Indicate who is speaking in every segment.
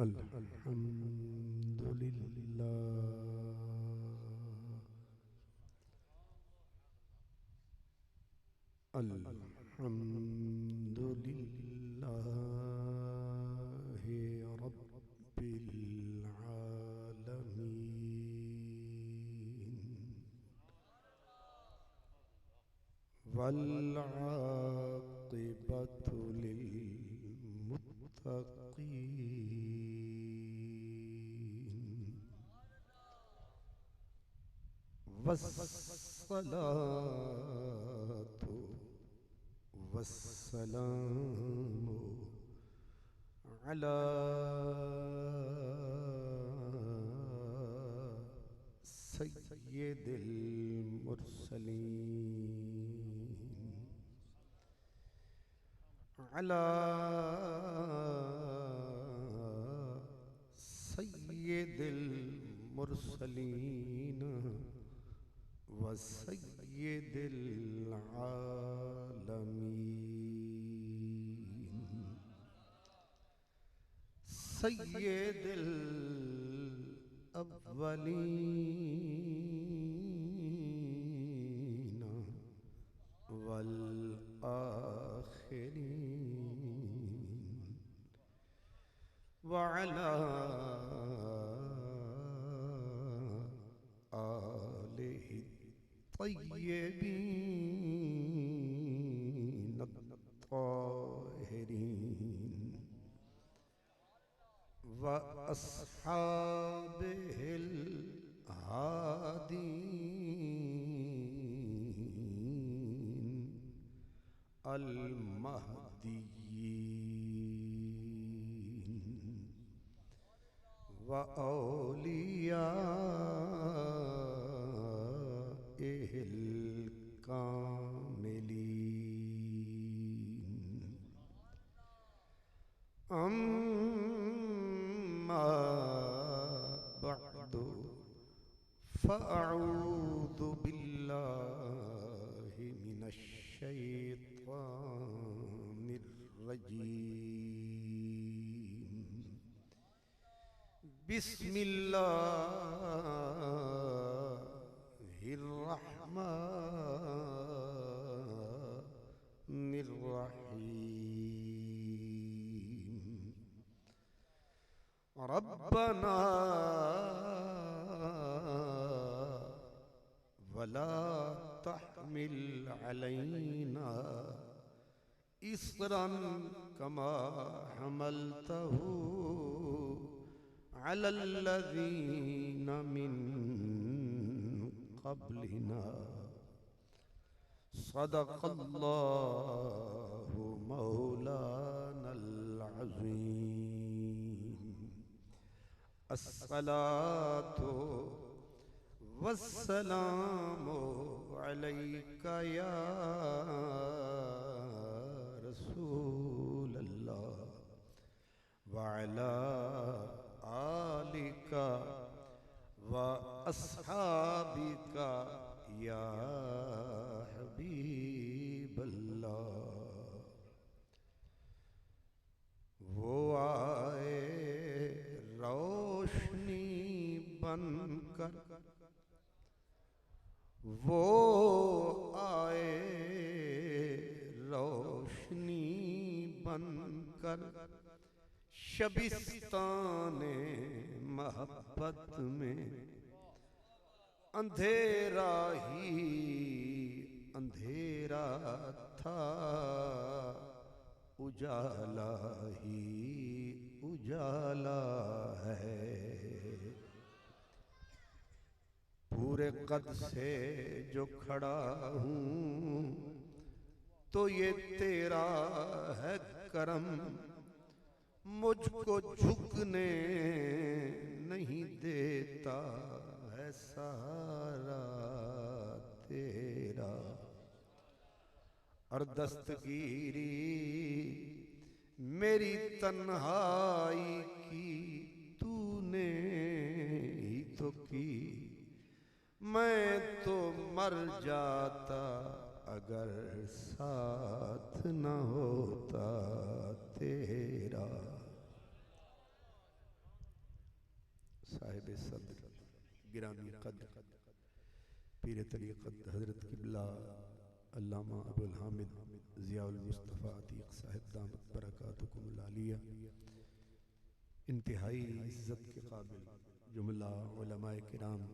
Speaker 1: अल्हम्दुलिल्लाह अल्हम्दुलिल्लाहि रब्बिल आलमीन वल आक़िबतु लिल मुत्तक़ीन वस्सलातु वस्सलामु अला सय्यिदिल मुरसलीन अला सय्यिदिल मुरसलीन व सय्यिदिल आलमीन सय्यिदिल अव्वलीन वल आखिरीन व अला आलिहि तय्यबीन अत्ताहिरीन व अस्हाबिहिल हादीन अल महदीयीन व औलियाइहिल कामिलीन अम्मा बअदु फ़अऊज़ु बिल्लाहि मिनश शैतानिर रजीम बिस्मिल्लाहिर रहमानिर रहीम रब्बना वला तहमिल अलैना इसरन कमा हमलतहु अलल्लज़ीना मिन क़ब्लिना सदक़ल्लाहु मौलानल अज़ीम अस्सलातु वस्सलामु अलैका या रसूलल्लाह व अला आलिका व अस्हाबिका या हबीबल्लाह। वो आए रोशनी बनकर, वो आए रोशनी बनकर शबिस्ताने मोहब्बत में अंधेरा ही अंधेरा था, उजाला ही उजाला है। पूरे कद से जो खड़ा हूँ तो ये तेरा है करम, मुझको झुकने नहीं देता है सहारा तेरा। और दस्तगीरी मेरी तन्हाई की तूने ही तो की, मैं तो मर जाता अगर साथ न होता तेरा। साहिब सद्र गिरामी कद्र पीर तरीक़त हज़रत क़िबला अल्लामा अबुल हामिद ज़ियाउल मुस्तफ़ा अतीक़ साहिब दामत बरकातुहुमुल आलिया, इंतहाई इज़्ज़त के काबिल जुमला उलमाए किराम,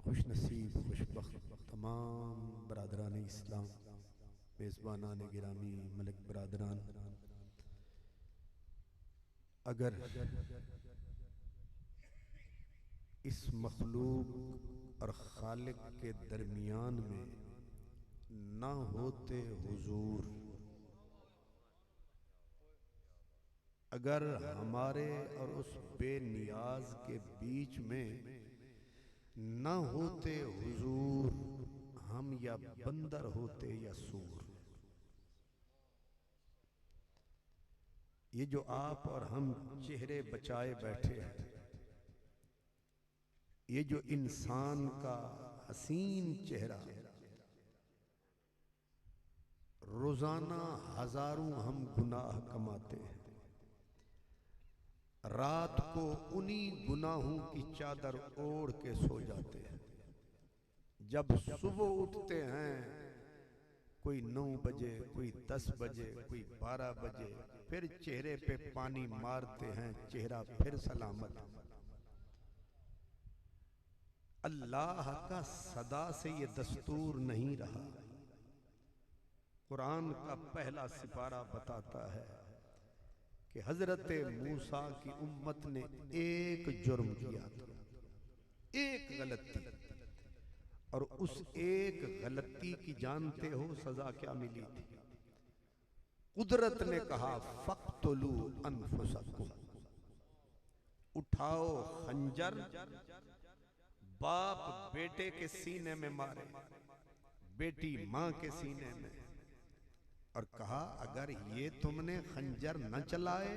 Speaker 1: खुश नसीब खुशबख्त तमाम बरादरान इस्लाम, मेज़बानान गिरामी, मलिक बरादरान, अगर इस मखलूक और खालिक के दरमियान में ना होते हुजूर, अगर हमारे और उस बेनियाज के बीच में ना होते हुजूर, हम या बंदर होते या सूर। ये जो आप और हम चेहरे बचाए बैठे हैं, ये जो इंसान का हसीन चेहरा, रोजाना हजारों हम गुनाह कमाते हैं, रात को उन्हीं गुनाहों की चादर ओढ़ के सो जाते हैं। जब सुबह उठते हैं, कोई 9 बजे, कोई 10 बजे, कोई 12 बजे, फिर चेहरे पे पानी मारते हैं, चेहरा फिर सलामत। अल्लाह का सदा से ये दस्तूर नहीं रहा। कुरान का पहला सिपारा बताता है कि हजरत मूसा की उम्मत ने एक जुर्म किया था, एक गलती, और उस एक गलती की जानते हो सजा क्या मिली थी? कुदरत ने कहा फक्तुलू अनफुसकुम, उठाओ खंजर, बाप बेटे के सीने में मारे, बेटी मां के सीने में, और कहा अगर ये तुमने खंजर न चलाए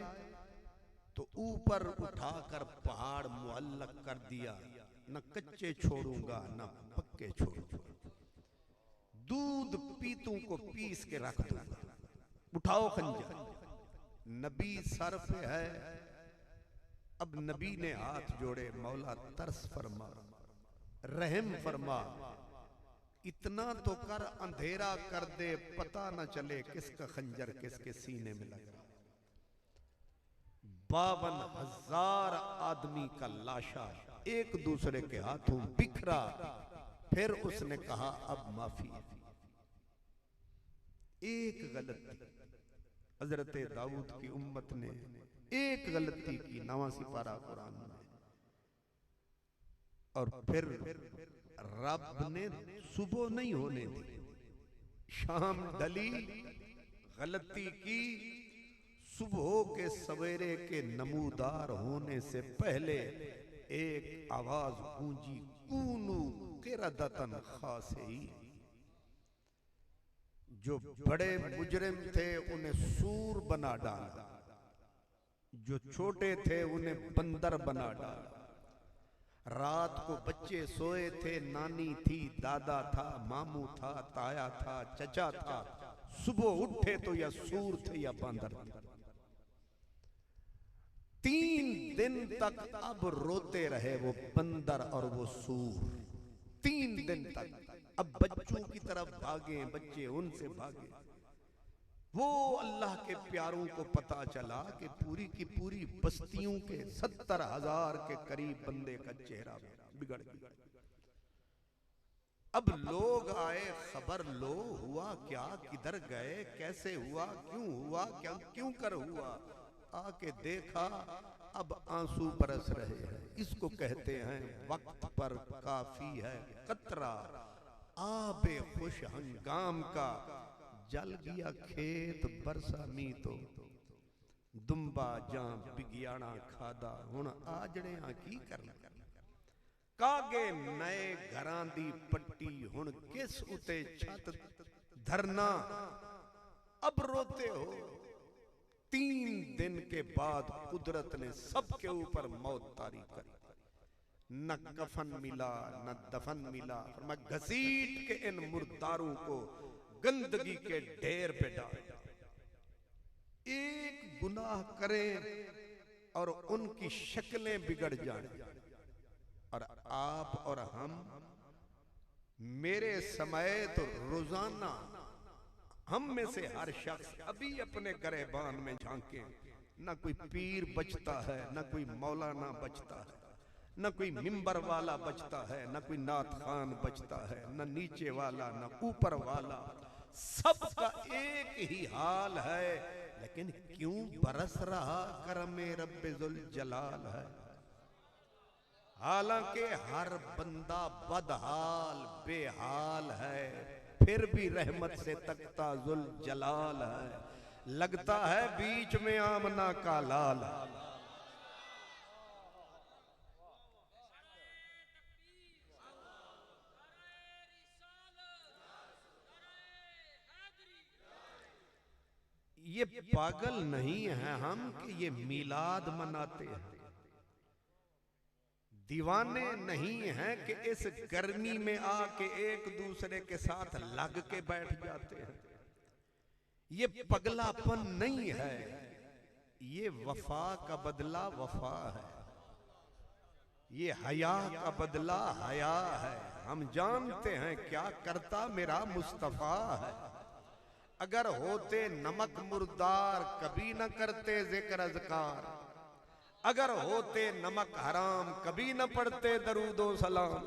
Speaker 1: तो ऊपर उठाकर पहाड़ मुअल्लक कर दिया, न कच्चे छोड़ूंगा न पक्के छोड़ूंगा, दूध पीतों को पीस के रख दूंगा, उठाओ खंजर। नबी सर पे है। अब नबी ने हाथ जोड़े, मौला तरस फरमा, रहम फरमा, इतना तो कर अंधेरा कर दे, पता न चले किसका खंजर किसके सीने में लगा। 52,000 आदमी का लाशा एक दूसरे के हाथों बिखरा। फिर उसने कहा अब माफी। एक गलती हजरत दाऊद की उम्मत ने एक गलती की, 89 पारा कुरान में, और फिर रब ने सुबह नहीं होने दी, शाम ढली, गलती की, सुबह के सवेरे के नमूदार होने से पहले एक आवाज गूंजी, कूनू क़िरदतन खासिईन। जो बड़े मुजरिम थे उन्हें सूर बना डाला, जो छोटे थे उन्हें बंदर बना डाला। रात को बच्चे सोए थे, नानी थी, दादा था, मामू था, ताया था, चचा था, सुबह उठे तो या सूर थे या बंदर थे। 3 दिन तक अब रोते रहे वो बंदर और वो सूर, 3 दिन तक। अब बच्चों की तरफ भागे, बच्चे उनसे भागे। वो अल्लाह के प्यारों को पता चला कि पूरी की पूरी बस्तियों के 70,000 के करीब बंदे का चेहरा बिगड़ गया। अब लोग आए, खबर लो, हुआ क्या, किधर गए, कैसे हुआ, क्या क्यों कर हुआ। आके देखा, अब आंसू बरस रहे हैं। इसको कहते हैं वक्त पर काफी है कतरा, आबे खुश हंगाम का, जल गया खेत बरसा मी तो, दुंबा जां बिगियाना खादा, हुण आजड़े की करना। कागे नए घरां दी पट्टी, हुण किस उते छत धरना। अब रोते हो। 3 दिन के बाद कुदरत ने सबके ऊपर मौत तारी करी। न कफन मिला न दफन मिला। मैं घसीट के इन मुर्दारों को गंदगी के ढेर पे डाल। एक गुनाह करें और उनकी शक्लें बिगड़ जाएं, और आप और हम मेरे समय तो रोजाना हम में से हर शख्स अभी अपने गरेबान में झांके, ना कोई पीर बचता है, ना कोई मौलाना बचता है, ना कोई मिंबर वाला बचता है, ना कोई नात खान बचता है, ना नीचे वाला ना ऊपर वाला, सबका एक ही हाल है। लेकिन क्यों बरस रहा करमे रब्बे जुल जलाल है। हालांकि हर बंदा बदहाल बेहाल है, फिर भी रहमत से तकता जुल जलाल है। लगता है बीच में आमना का लाल। ये पागल नहीं है हम कि ये मिलाद मनाते हैं, दीवाने नहीं हैं कि इस गर्मी में आके एक दूसरे के साथ लग के बैठ जाते हैं। ये पगलापन नहीं है, ये वफा का बदला वफा है, ये हया का बदला हया है। हम जानते हैं क्या करता मेरा मुस्तफा है। अगर होते नमक मुर्दार कभी न करते जिक्र अज़कार, अगर होते नमक हराम कभी न पढ़ते दरूदो सलाम।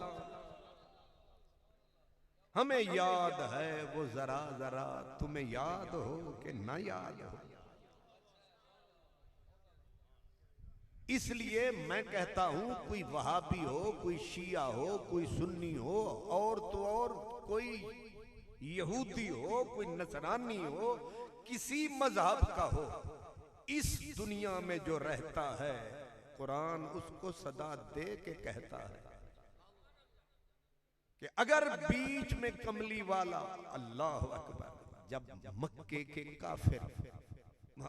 Speaker 1: हमें याद है वो जरा जरा, तुम्हें याद हो कि ना याद हो। इसलिए मैं कहता हूं कोई वहाबी हो, कोई शिया हो, कोई सुन्नी हो, और तो और कोई यहूदी हो, कोई नसरानी हो, किसी मजहब का हो, इस दुनिया में जो रहता है कुरान उसको सदा दे के कहता है कि अगर बीच में कमली वाला, अल्लाह अकबर, जब मक्के के काफिर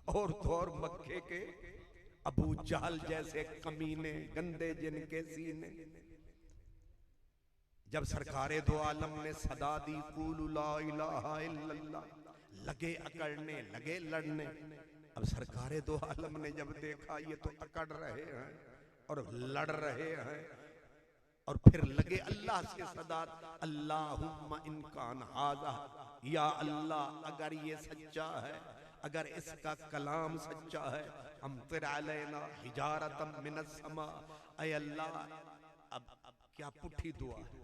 Speaker 1: और तो और मक्के के अबू जहल जैसे कमीने गंदे जिनके सीने, जब सरकारे दो आलम ने सदा दी कूलू ला इलाहा इल्लल्लाह, लगे अकड़ने लगे लड़ने। अब सरकारे दो आलम ने जब देखा ये तो अकड़ रहे हैं और लड़ रहे हैं, और फिर लगे अल्लाह से सदा, अल्लाहुम्मा इनकान हाज़ा, या अल्लाह अगर ये सच्चा है, अगर इसका कलाम सच्चा है, अम्तिर अलैना हिजारतम मिनस समा। ऐ अल्लाह, अब क्या पुठी दुआ है,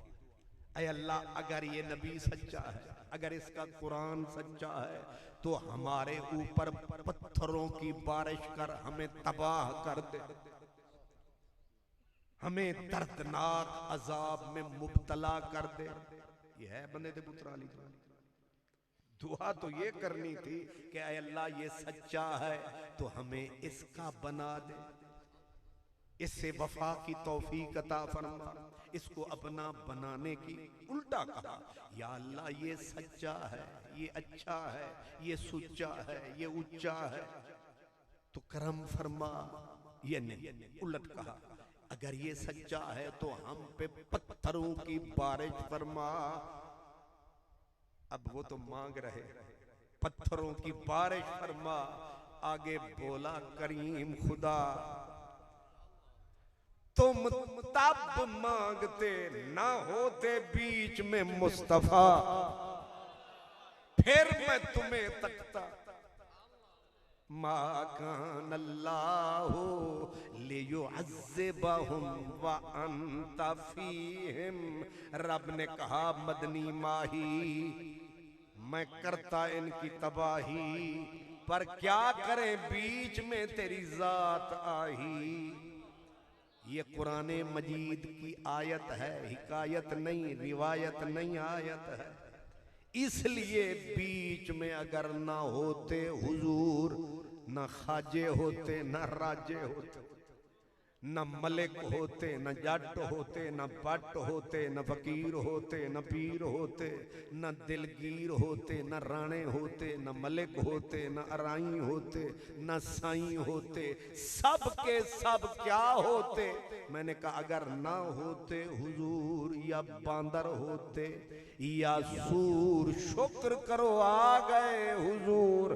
Speaker 1: ऐ अल्लाह अगर ये नबी सच्चा है, अगर इसका कुरान सच्चा है, तो हमारे ऊपर पत्थरों की बारिश कर हमें तबाह कर दे, हमें दर्दनाक अजाब में मुब्तला कर दे। ये है बंदे दे पुत्रा अली दुआ तो ये करनी थी कि ऐ अल्लाह ये सच्चा है तो हमें इसका बना दे, इससे वफा की तौफीक अता फरमा, इसको अपना बनाने की। उल्टा कहा, या अल्लाह ये सच्चा है, ये अच्छा है, ये सुच्चा है, ये उच्चा है, तो करम फरमा। ये नहीं, उलट कहा, अगर ये सच्चा है तो हम पे पत्थरों की बारिश फरमा। अब वो तो मांग रहे पत्थरों की बारिश फरमा, आगे बोला करीम खुदा, तुम तब मांगते ना होते बीच में मुस्तफा, फिर मैं तुम्हें तकता। मा कान अल्लाहु लियुअज़्ज़िबहुम व अंत फीहिम। रब ने कहा मदनी माही, मैं करता इनकी तबाही, पर क्या करें बीच में तेरी जात आई। ये कुराने मजीद की आयत है, हिकायत नहीं, रिवायत नहीं, आयत है। इसलिए बीच में अगर ना होते हुजूर, ना खाजे होते, ना राजे होते, न मलिक होते, न जट होते, न बट होते, न फकीर होते, न पीर होते, न दिलगीर होते, न राणे होते, न मलिक होते, न अराई होते, न साई होते, सब के सब क्या होते। मैंने कहा अगर ना होते हुजूर, या बांदर होते या सूर, शुक्र करो आ गए हुजूर।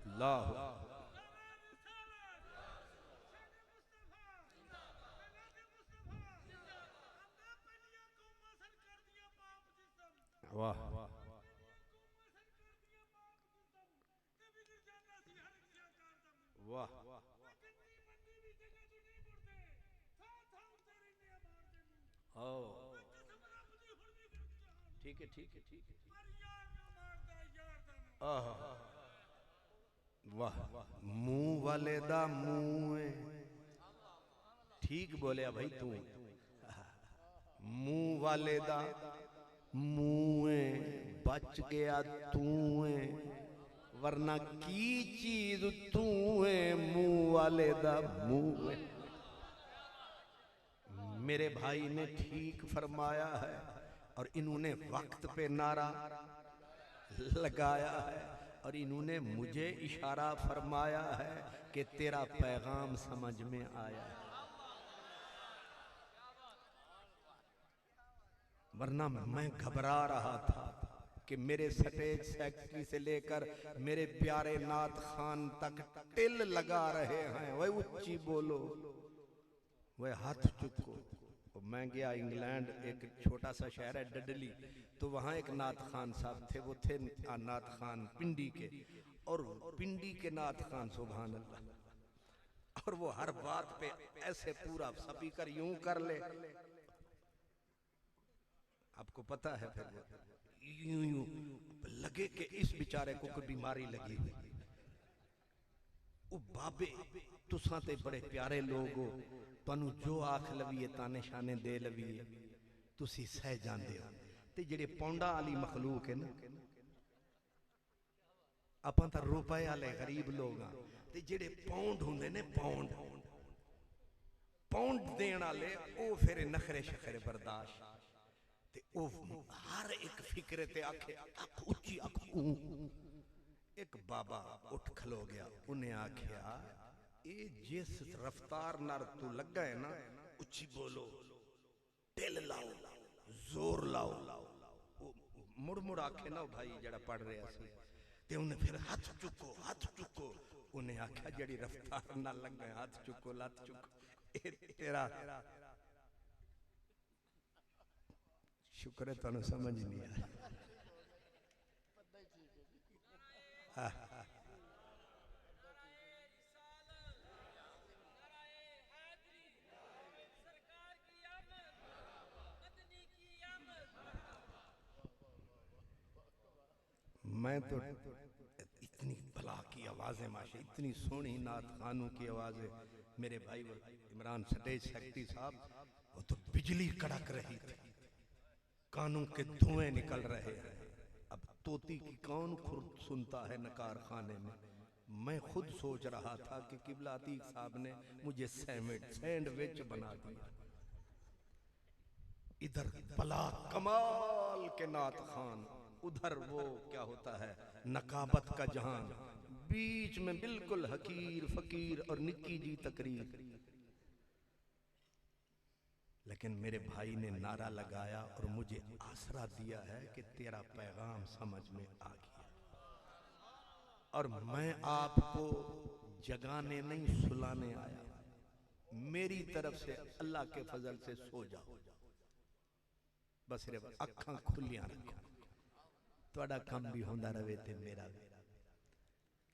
Speaker 1: अल्लाह वाह ओ ठीक है ठीक है ठीक है वाह मुंह वाले दा मुंह ठीक बोलिया भाई तू मुंह वाले दा मुंह बच गया तू वरना की चीज तू मुंह वाले दा मुंह। मेरे भाई ने ठीक फरमाया है और इन्होंने वक्त पे नारा लगाया है और इन्होंने मुझे इशारा फरमाया है कि तेरा पैगाम समझ में आया है। वरना मैं घबरा रहा था कि मेरे स्टेज सेक्रेटरी से लेकर मेरे प्यारे नाथ खान तक टिल लगा रहे हैं, वह उच्ची बोलो, वह हाथ चुको। मैं गया इंग्लैंड, एक छोटा सा शहर है डडली, तो वहाँ एक नाथ खान साहब थे, वो थे नाथ खान पिंडी के, और पिंडी के नाथ खान सुभान अल्लाह, और वो हर बात पे ऐसे पूरा स्पीकर यूं कर ले, आपको पता है, फिर यूं यूं लगे कि इस बेचारे को कोई बीमारी लगी हुई। ओ बाबे तुसां ते बड़े प्यारे लोग हो, तुहानू जो आख लवीए ताने शाने दे लवीए तुसी सह जांदे हो। ते जेड़े पौंडा वाली मखलूक है ना, आपां तां रुपए वाले गरीब लोग हां, ते जेड़े पौंड हुंदे ने पौंड पौंड देण वाले ओ फिर नखरे शखरे बर्दाश्त, ते ओ हर एक फिक्रे ते आखे अख उच्ची अख। एक बाबा उठ खलो गया, उन्हें आख्या ये जिस रफ्तार नार तू लगा है ना, उच्ची बोलो, टिल लाओ, जोर लाओ। मुड़ मुड़ आखे ना भाई जड़ा पढ़ रहा सी, ते उन्हें फिर हाथ चुको हाथ चुको। उन्हें आख्या जड़ी रफ्तार ना लगा है, हाथ चुको लत चुको। तेरा शुक्र है तुहानू समझ नहीं आया। मैं तो इतनी भला की आवाजें माशा, इतनी सोहनी नात खानों की आवाजें, मेरे भाई इमरान स्टेज सेक्रेटरी साहब, वो तो बिजली कड़क रही थी, कानों के धुएं निकल रहे हैं। अब तोती की कौन खुर सुनता है नकार खाने में। मैं खुद सोच रहा था कि किबला अतीक साहब ने मुझे सैंडविच बना दिया। इधर भला कमाल के नात खान, उधर वो क्या होता है नकाबत का जहान, बीच में बिल्कुल हकीर फकीर और निक्की जी तकरीर। लेकिन मेरे भाई ने नारा लगाया और मुझे आसरा दिया है कि तेरा पैगाम समझ में आ गया, और मैं आपको जगाने नहीं सुलाने आया। मेरी तरफ से अल्लाह के फजल से सो जाओ, बस सिर्फ अखां खुलियां रखो, तुहाडा काम भी होंदा रहे ते मेरा भी।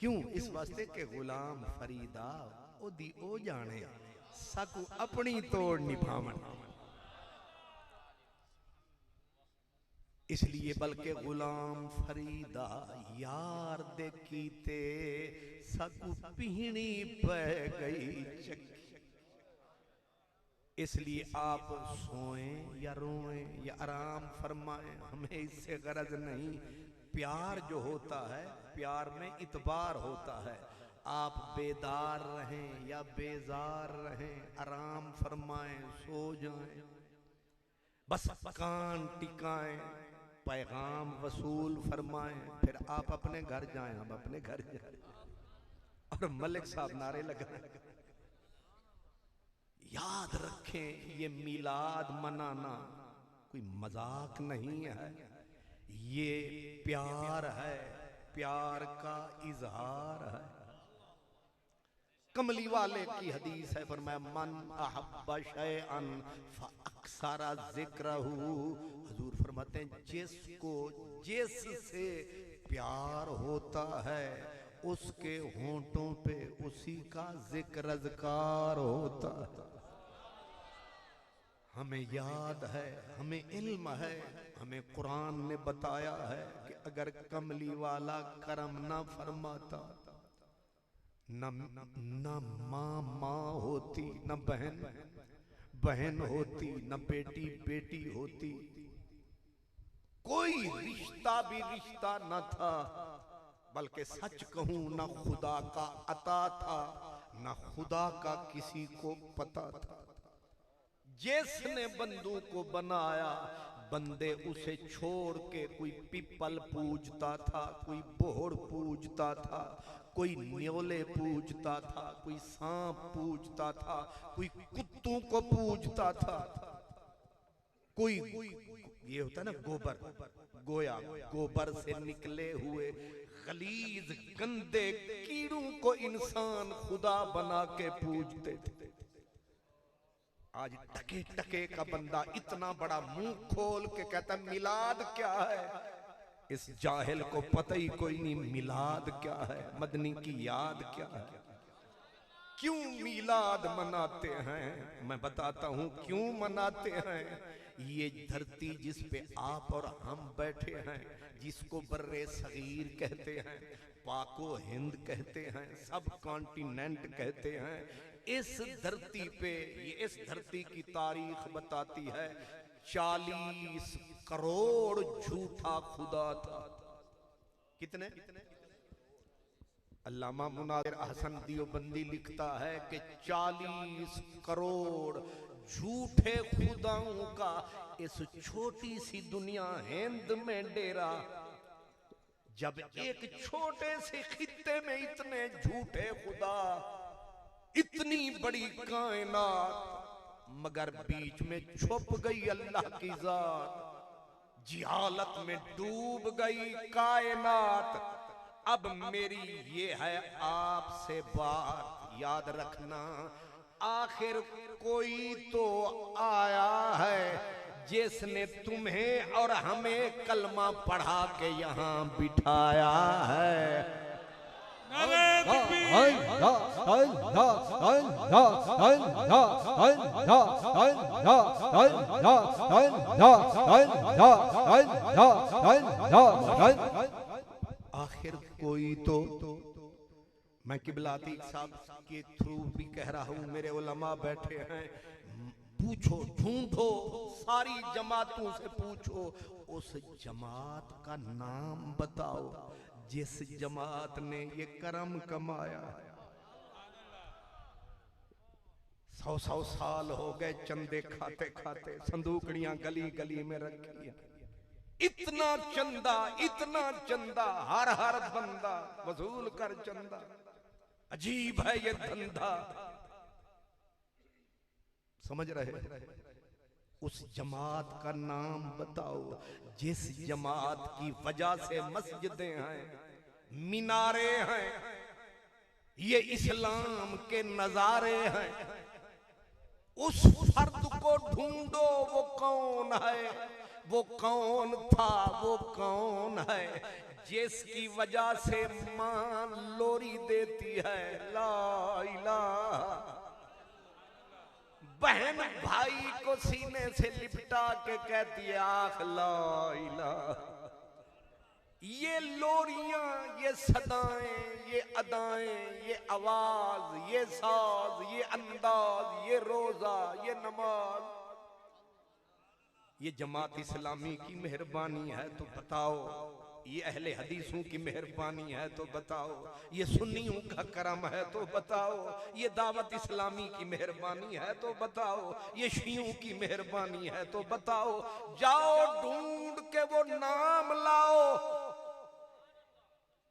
Speaker 1: क्यों? इस वास्ते के गुलाम फरीदा ओदी ओ जाने, साकू अपनी तोड़ निभावन। इसलिए बल्कि गुलाम फरीदा यार दे कीते साकू पीहनी पै गई चक्की। इसलिए आप सोएं या रोएं या आराम फरमाएं, हमें इससे गरज नहीं। प्यार जो होता है, प्यार में इतबार होता है। आप बेदार रहें या बेजार रहें, आराम फरमाएं, सो जाएं, बस कान टिकाएं, पैगाम वसूल फरमाएं, फिर आप अपने घर जाएं। हम अपने घर जाएं और मलिक साहब नारे लगाएं। याद रखें, ये मिलाद मनाना कोई मजाक नहीं है, ये प्यार है, प्यार का इजहार है। कमली वाले की हदीस है, फरमाया मन अहब्बा शैअन फअक्सरा जिक्रहू। हुजूर फरमाते हैं जिसको जिससे प्यार होता है उसके होंठों पे उसी का जिक्र अज़कार होता है। हमें याद है, हमें इल्म है, हमें कुरान ने बताया है कि अगर कमली वाला करम ना फरमाता, न माँ होती, न बहन होती, न बेटी होती, कोई रिश्ता भी रिश्ता न था, बल्कि सच कहूं न खुदा का अता था, न खुदा का किसी को पता था। जिसने बंदूक को बनाया, बंदे उसे छोड़ के कोई पीपल पूजता था, कोई बोहड़ पूजता था, कोई न्योले पूजता था, कोई सांप पूजता था, कोई कुत्तों को पूजता था, कोई ये होता है ना गोबर, गोया, गोबर से निकले हुए गलीज गंदे कीड़ों को इंसान खुदा बना के पूजते थे। आज टके टके का बंदा इतना बड़ा मुंह खोल के कहता मिलाद क्या है। इस जाहिल को पता ही कोई नहीं मिलाद क्या है, मदनी की याद क्या है। क्यों मिलाद मनाते हैं, मैं बताता हूं क्यों मनाते हैं। ये धरती जिस पे आप और हम बैठे हैं, जिसको बर्रे सगीर कहते हैं, पाको हिंद कहते हैं, सब कॉन्टिनेंट कहते हैं, इस धरती पे, ये इस धरती की तारीख बताती है 40 करोड़ झूठा खुदा था। कितने? अल्लामा मुनाज़िर अहसन दियोबंदी लिखता है कि 40 करोड़ झूठे खुदाओं का इस छोटी सी दुनिया हिंद में डेरा। जब एक छोटे से खित्ते में इतने झूठे खुदा, इतनी बड़ी कायनात, मगर बीच में छुप गई अल्लाह की जात, जिहालत में डूब गई कायनात। अब मेरी ये है आपसे बात, याद रखना, आखिर कोई तो आया है जिसने तुम्हें और हमें कलमा पढ़ा के यहाँ बिठाया है। आखिर कोई तो, मैं किबला अतीक साहब के थ्रू भी कह रहा हूं, मेरे उलमा बैठे हैं, पूछो, ढूंढो, सारी जमातों से पूछो, उस जमात का नाम बताओ जिस जमात ने ये करम कमाया। 100 साल हो गए चंदे खाते खाते, संदूकड़ियां गली गली में रखी है। इतना चंदा हर बंदा वसूल कर चंदा। अजीब है ये धंधा, समझ रहे? उस जमात का नाम बताओ जिस जमात की वजह से मस्जिदें हैं, मीनारे हैं, ये इस्लाम के नजारे हैं। उस फर्द को ढूंढो, वो कौन है, वो कौन था, वो कौन है जिसकी वजह से मां लोरी देती है ला इलाहा। बहन भाई को सीने से लिपटा के कहती है आख ला इलाहा। ये लोरियां, ये सदाएं, ये अदाएं, ये आवाज, ये साज, ये अंदाज, ये रोजा, ये नमाज, ये जमात इस्लामी की मेहरबानी है तो बताओ, ये अहले हदीसों की मेहरबानी है तो बताओ, ये सुन्नियों का करम है तो बताओ, ये दावत इस्लामी की मेहरबानी है तो बताओ, ये शियों की मेहरबानी है तो बताओ। जाओ ढूंढ के वो नाम लाओ।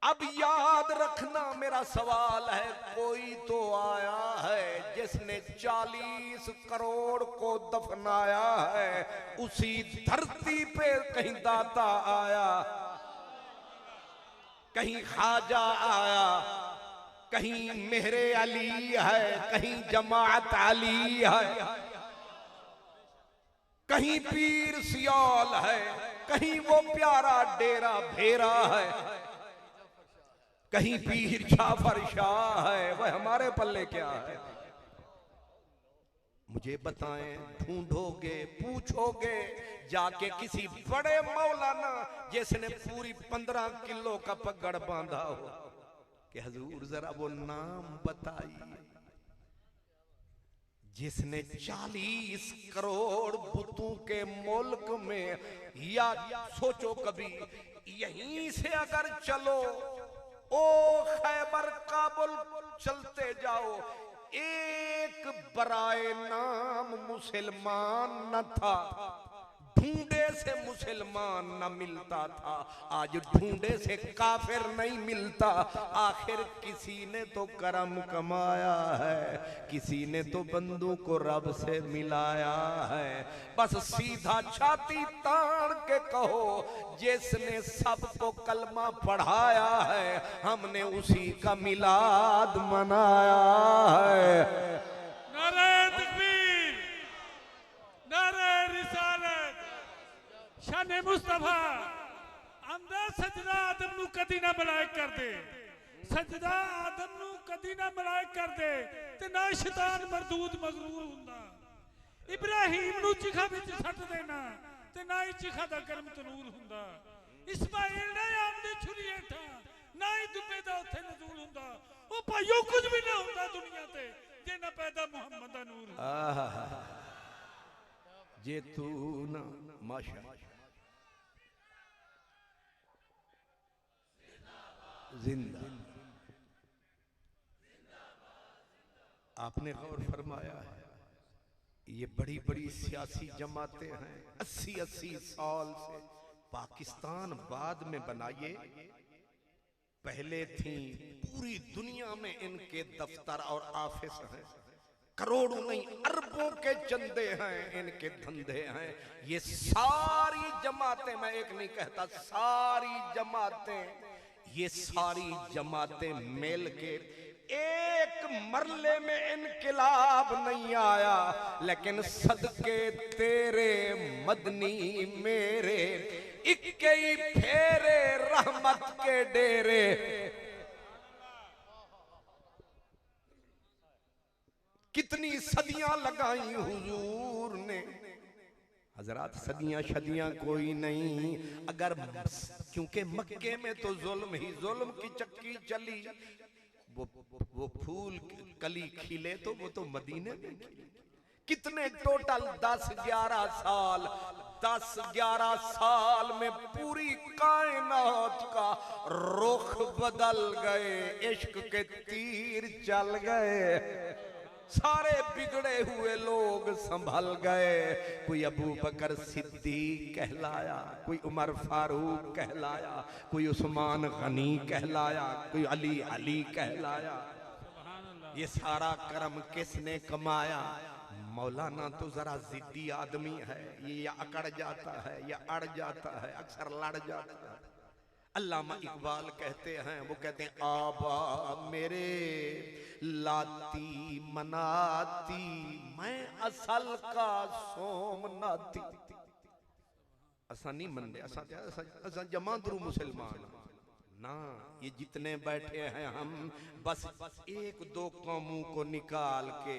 Speaker 1: अब याद रखना, मेरा सवाल है, कोई तो आया है जिसने 40 करोड़ को दफनाया है। उसी धरती पे कहीं दाता आया, कहीं ख्वाजा आया, कहीं मेहरे अली है, कहीं जमात अली है, कहीं पीर सियाल है, कहीं वो प्यारा डेरा भेरा है, कहीं पीर जाफर शाह है, वह हमारे पल्ले क्या है? मुझे बताएं, ढूंढोगे, पूछोगे जाके किसी बड़े मौलाना जिसने पूरी 15 किलो का पगड़ बांधा हो कि हजूर जरा वो नाम बताइए जिसने 40 करोड़ बुतों के मुल्क में, या सोचो कभी यहीं से अगर चलो ओ खैबर काबुल चलते जाओ, एक बराए नाम मुसलमान न था, ढूंढे से मुसलमान न मिलता था, आज ढूंढे से काफिर नहीं मिलता। आखिर किसी ने तो करम कमाया है, किसी ने तो बंदों को रब से मिलाया है। बस सीधा छाती तान के कहो, जिसने सबको कलमा पढ़ाया है, हमने उसी का मिलाद मनाया है।
Speaker 2: नारे तकबीर, नारे रिसालत, शाने मुस्तफा। आंदा सजदा आदम नू कदी ना मलाइक कर दे, सजदा आदम नू कदी ना मलाइक कर दे, ते ना शैतान मरदूद मगरूर हुंदा। इब्राहिम नू चिखा विच सट देना, ते ना ही चिखा दा गर्म तनूर हुंदा। इस्माइल ने आमदे छुरी हेठा, ना ही दुबे दा उत्थे नजूल हुंदा। ओ भाइयों कुछ भी ना हुंदा दुनिया ते जे ना पैदा मुहम्मद दा नूर।
Speaker 1: जे तू ना माशा जिंदा। आपने गौर फरमाया है, ये बड़ी बड़ी सियासी जमातें हैं, 80-80 साल से पाकिस्तान बाद में बनाइए, पहले थी पूरी दुनिया में इनके दफ्तर और ऑफिस हैं, करोड़ों नहीं अरबों के चंदे हैं, इनके धंधे हैं। ये सारी जमातें, मैं एक नहीं कहता, सारी जमातें, ये सारी जमातें मिल के एक मरले में इनकलाब नहीं आया, लेकिन सदके तेरे मदनी मेरे इक्कई फेरे रहमत के डेरे। कितनी सदियां लगाई हुजूर ने, हजरत सदियां शदियां कोई नहीं, अगर क्योंकि मक्के में तो जुल्म ही जुल्म की चक्की चली, वो फूल कली खिले तो वो तो मदीने में खिले। कितने टोटल 10-11 साल, 10-11 साल में पूरी कायनात का रुख बदल गए, इश्क के तीर चल गए, सारे बिगड़े हुए लोग संभल गए। कोई अबू बकर सिद्दीक कहलाया, कोई उमर फारूक कहलाया, कोई उस्मान गनी कहलाया, कोई अली अली कहलाया। ये सारा करम किसने कमाया? मौलाना तो जरा जिद्दी आदमी है, ये या अकड़ जाता है या अड़ जाता है, अक्सर लड़ जाता है। अल्लामा इकबाल कहते हैं, वो कहते हैं आबा मेरे लाती मनाती, मैं असल का सोमनाती। असा नहीं मनते, असा जमांदरू मुसलमान ना, ये जितने बैठे हैं हम बस 1-2 कौमों को निकाल के,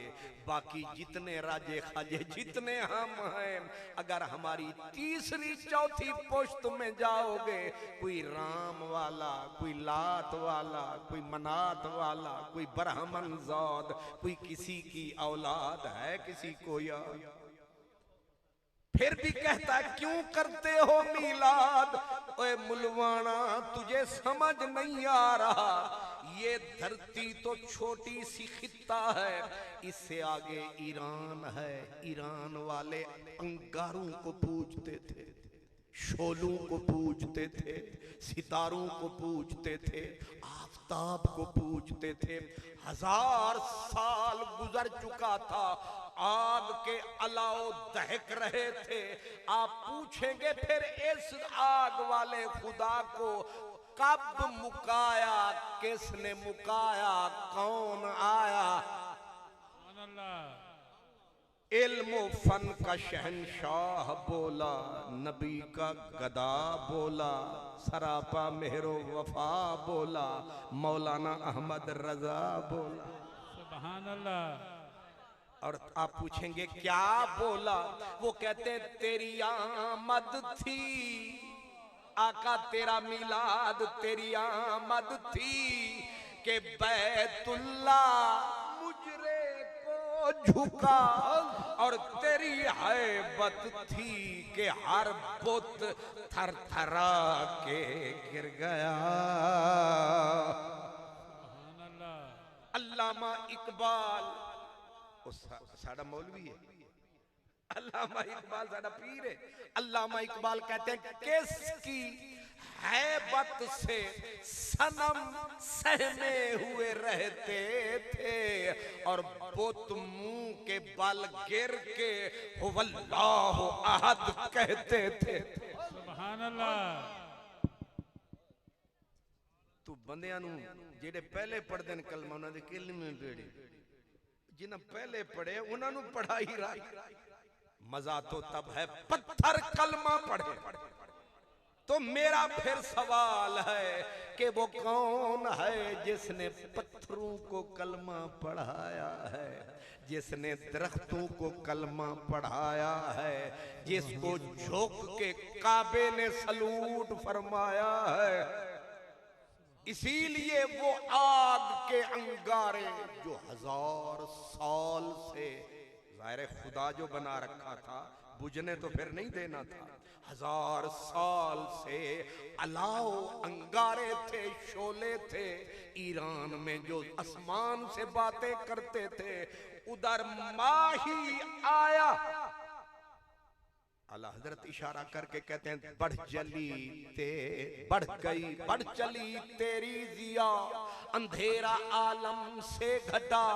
Speaker 1: बाकी जितने राजे खाजे जितने हम हैं, अगर हमारी तीसरी चौथी पुश्त में जाओगे, कोई राम वाला, कोई लात वाला, कोई मनात वाला, कोई ब्राह्मण ज़ौद, कोई किसी की औलाद है किसी को याद, फिर भी कहता है क्यों करते हो मीलाद? ओए मुलवाना तुझे समझ नहीं आ रहा, ये धरती तो छोटी सी खित्ता है, इससे आगे ईरान है। ईरान वाले अंगारों को पूजते थे, शोलों को पूजते थे, सितारों को पूजते थे, आफताब को पूजते थे। 1000 साल गुजर चुका था, आग के अलाव दहक रहे थे। आप पूछेंगे फिर इस आग वाले खुदा को कब मुकाया, किसने मुकाया, कौन आया? इल्म फन का शहनशाह बोला, नबी का गदा बोला, सरापा मेहरो वफा बोला, मौलाना अहमद रजा बोला।
Speaker 2: सुभान अल्लाह।
Speaker 1: और आप पूछेंगे क्या बोला? वो कहते तेरी आमद थी आका, तेरा मिलाद तेरी आमद थी के बैतुल्ला मुजरे को झुका, और तेरी हैबत थी कि हर बुत थर थरा के गिर गया। अल्लामा इकबाल साड़ा मौलवी है, अल्लामा इकबाल साड़ा पीर है। अल्लामा इकबाल कहते हैं किसकी हैबत से सनम सहमे हुए रहते थे, और बुत मुंह के बल गिर के हुवल्लाहु अहद कहते थे।
Speaker 2: सुभान अल्लाह।
Speaker 1: तू बंदियां नू जेड़े पहले पढ़दे न कलमा उन्हां दे कलमे बेड़ी, जिन्हां पहले पढ़े उन्हां नू पढ़ाई रहा। मजा तो तब है पत्थर कलमा पढ़े। तो मेरा फिर सवाल है कि वो कौन है जिसने पत्थरों को कलमा पढ़ाया है, जिसने दरख्तों को कलमा पढ़ाया है, जिसको झोंक के काबे ने सलूट फरमाया है। इसीलिए वो आग के अंगारे जो 1000 साल से ज़ाहिर खुदा जो बना रखा था, बुझने तो फिर नहीं देना था, 1000 साल से अलाव अंगारे थे, शोले थे। ईरान में जो आसमान से बातें करते थे, उधर माही आया। अल्लाह हजरत इशारा करके कहते हैं बढ़ चली तेरी जिया, अंधेरा आलम से घटा,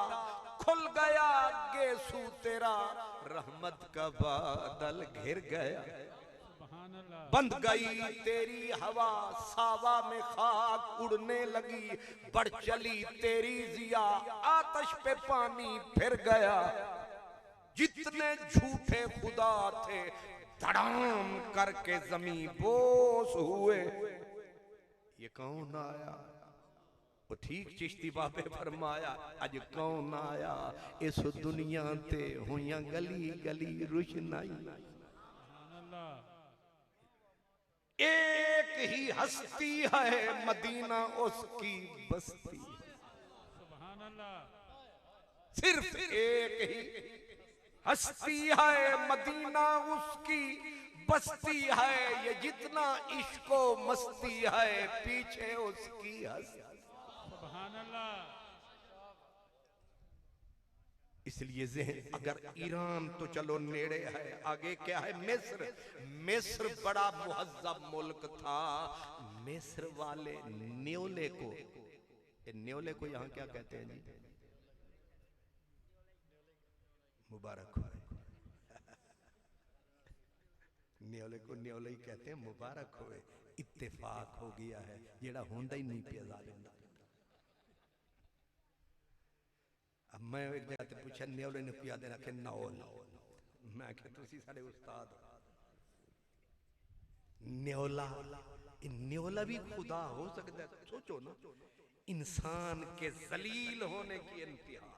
Speaker 1: खुल गया गेसू तेरा, रहमत का बादल घिर गया। बंद गई तेरी हवा, सावा में खाक उड़ने लगी, बढ़ चली तेरी जिया, आतश पे पानी फिर गया। जितने झूठे खुदा थे धड़ाम करके जमीन बोस हुए। ये कौन आया? वो ठीक चिश्ती बाबे फरमाया, अज कौन आया इस दुनिया ते हुइयां गली गली रुशनाई। एक ही हस्ती है मदीना उसकी बस्ती, सिर्फ एक ही हस्ती है मदीना उसकी बस्ती है। ये जितना इश्को मस्ती है पीछे उसकी हस्ती। इसलिए ज़हन अगर ईरान तो चलो नेड़े है, आगे क्या है? मिस्र। मिस्र बड़ा मुहज्जब मुल्क था। मिस्र वाले न्योले को, न्योले को यहाँ क्या कहते हैं जी? मुबारक हो। न्योले को न्योले ही कहते हैं, मुबारक होए। इत्तेफाक हो गया है जेड़ा होंदा ही नहीं पिया जालिम दा। अब मैं एक जगह ते पूछा न्योले ने पिया देना कि नौल, मैं क्या तुसी साडे उस्ताद न्योला। न्योला भी खुदा हो सकता है। सोचो ना, इंसान के जलील होने की इंतहा।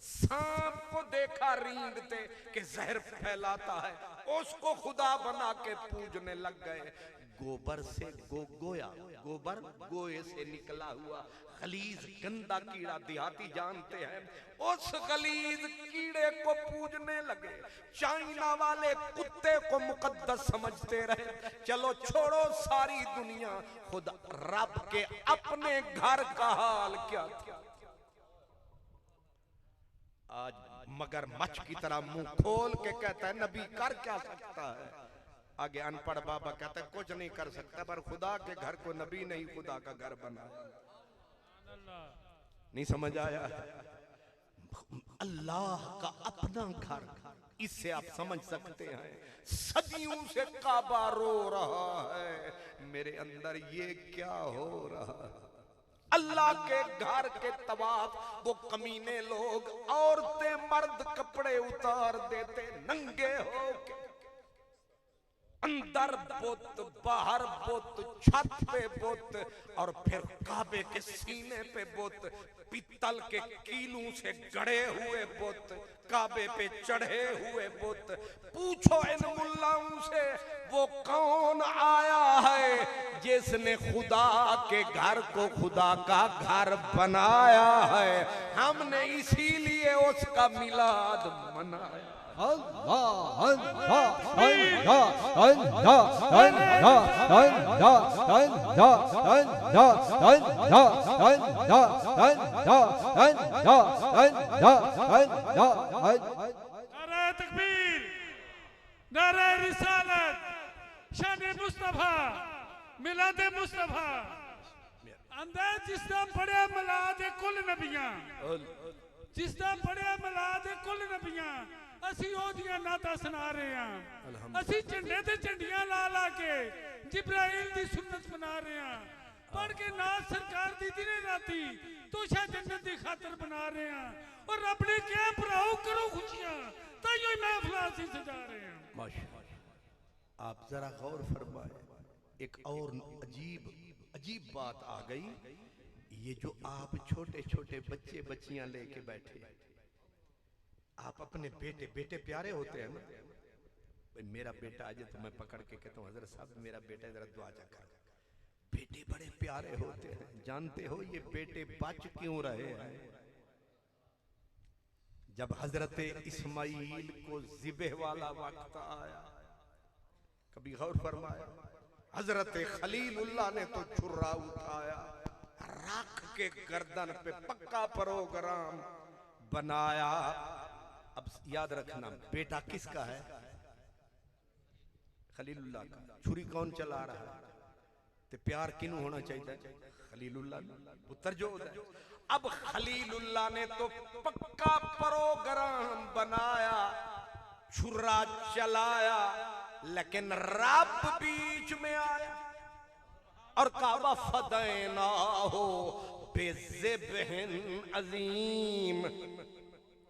Speaker 1: सांप को देखा रींगते कि जहर फैलाता है, उसको खुदा बना के पूजने लग गए। गोबर से गोया, गोबर गोए से निकला हुआ खलीज गंदा कीड़ा देहाती जानते हैं, उस खलीज कीड़े को पूजने लगे। चाइना वाले कुत्ते को मुकद्दस समझते रहे। चलो छोड़ो सारी दुनिया, खुद रब के अपने घर का हाल क्या था। आज मगर मच्छ की तरह मुंह खोल के कहता है नबी कर क्या सकता है। आगे अनपढ़ बाबा कहता है कुछ नहीं कर सकता, पर खुदा के घर को नबी नहीं खुदा का घर बनाया। नहीं समझ आया? अल्लाह का अपना घर, इससे आप समझ सकते हैं सदियों से काबा रो रहा है, मेरे अंदर ये क्या हो रहा है। अल्लाह के घर के तवाफ वो कमीने लोग औरतें मर्द कपड़े उतार देते नंगे होके, अंदर बुत बाहर बुत छत पे बुत और फिर काबे के सीने पे बुत, पीतल के कीलों से गड़े हुए बुत, काबे पे चढ़े हुए बुत। पूछो इन मुल्लाओं से वो कौन आया है जिसने खुदा के घर को खुदा का घर बनाया है। हमने इसीलिए उसका मिलाद मनाया।
Speaker 2: नारे तकबीर, नारे रिसालत, शाने मुस्तफा, मिलादे मुस्तफा। अंदर जिसदा पढ़िया मिलाद कुल नबियां, जिसदा पढ़िया मिलाद कुल नबियां, ਅਸੀਂ ਉਹਦੀਆਂ ਨਾਤਾਂ ਸੁਣਾ ਰਹੇ ਹਾਂ। ਅਸੀਂ ਝੰਡੇ ਤੇ ਝੰਡੀਆਂ ਲਾ ਲਾ ਕੇ ਜਿਬਰਾਈਲ ਦੀ ਸੁਨਨਤ ਬਣਾ ਰਹੇ ਹਾਂ। ਪੜ ਕੇ ਨਾਤ ਸਰਕਾਰ ਦੀ ਦਿਨੇ ਰਾਤੀ ਤੋਸ਼ਾ ਜੰਨਤ ਦੀ ਖਾਤਰ ਬਣਾ ਰਹੇ ਹਾਂ। और रब ने क्या भराओ करो खुशियां, ताइयो महफिल से सजा रहे हैं।
Speaker 1: माशाअल्लाह। आप जरा गौर फरमाए, एक और अजीब बात आ गई। ये जो आप छोटे छोटे बच्चे बच्चियां लेके बैठे, आप अपने बेटे प्यारे होते हैं ना। भाई मेरा बेटा आज तो मैं पकड़ के कहता हूँ हजरत साहब मेरा बेटा जरा दुआ चखा। बेटे बड़े प्यारे होते हैं। जानते हो ये बेटे बच क्यों रहे हैं? जब हजरत इस्माइल को ज़िबह वाला वक्त आया, कभी गौर फरमाया, हजरत खलीलुल्लाह ने तो छुर्रा उठाया, राख के गर्दन पे पक्का प्रोग्राम बनाया। अब याद रखना बेटा किसका है? खलीलुल्लाह का। छुरी कौन चला रहा है? ते प्यार किनू होना चाहिए? खलीलुल्लाह पुत्र जो होता है। अब खलीलुल्लाह ने तो पक्का प्रोग्राम बनाया, छुरा चलाया, लेकिन रब बीच में आया और कहा फदैना हो बेज़िब्हिन अज़ीम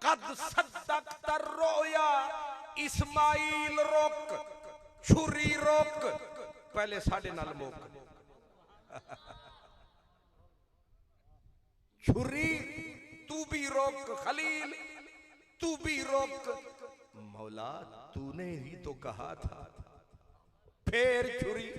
Speaker 1: कद सद्दक़त रोया। इस्माइल रोक, छुरी रोक, पहले साढ़े नाल मोक। छुरी तू भी रोक, खलील तू भी रोक। मौला तूने ही तो कहा था। फिर छुरी।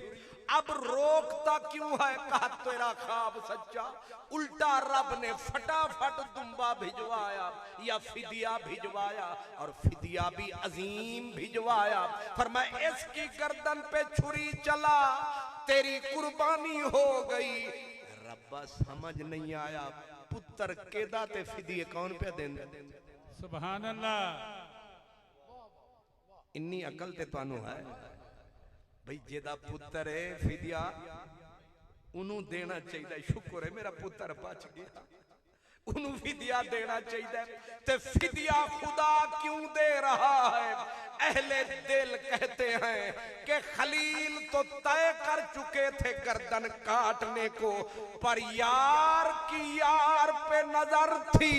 Speaker 1: अब रोकता क्यों है? कहा तेरा ख्वाब सच्चा। उल्टा रब ने फटाफट दुम्बा भिजवाया या फिदिया भिजवाया, और फिदिया भी अजीम भिजवाया। फरमाया इसकी गर्दन पे छुरी चला, तेरी कुर्बानी हो गई। रब्बा समझ नहीं आया, पुत्र केदा ते फिदिये कौन पे देंदे?
Speaker 2: सुभान अल्लाह।
Speaker 1: इन्नी अकल ते तानू है भाई, जेदा पुत्र है फिदिया उन्हों देना चाहिए। शुक्र है मेरा पुत्र बच गया, उन्हों फिदिया देना चाहिए। ते फिदिया खुदा क्यों दे रहा है? अहले दिल कहते हैं कि खलील तो तय कर चुके थे गर्दन काटने को, पर यार की यार पे नजर थी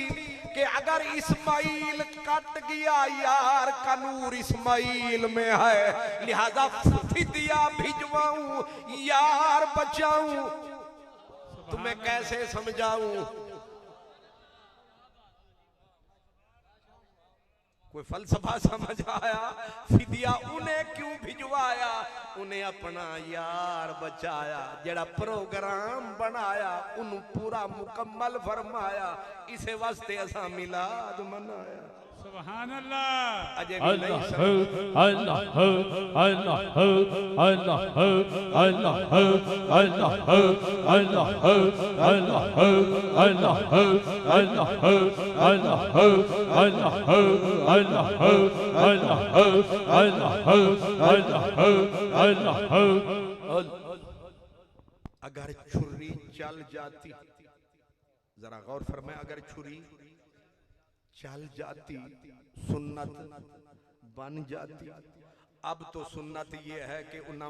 Speaker 1: कि अगर इस्माइल कट गया, यार का नूर इस्माइल में है, लिहाजा फिदिया भिजवाऊं, यार बचाऊं। तुम्हें कैसे समझाऊं? कोई फलसफा समझ आया? फिदिया उन्हें क्यों भिजवाया? उन्हें अपना यार बचाया। जेड़ा प्रोग्राम बनाया उन्हें पूरा मुकम्मल फरमाया। इसे वास्ते असा मिलाद मनाया।
Speaker 2: सुभान अल्लाह।
Speaker 1: अजय
Speaker 3: अल्लाह हो, अल्लाह हो, अल्लाह हो, अल्लाह हो, अल्लाह हो, अल्लाह हो, अल्लाह हो, अल्लाह हो, अल्लाह हो, अल्लाह हो, अल्लाह हो, अल्लाह हो, अल्लाह हो, अल्लाह हो, अल्लाह हो, अल्लाह हो, अल्लाह हो।
Speaker 1: अगर छुरी चल जाती, जरा गौर फरमाए, अगर छुरी चल जाती, सुन्नत बन जाती, अब तो सुन्नत ये है कि उन्ना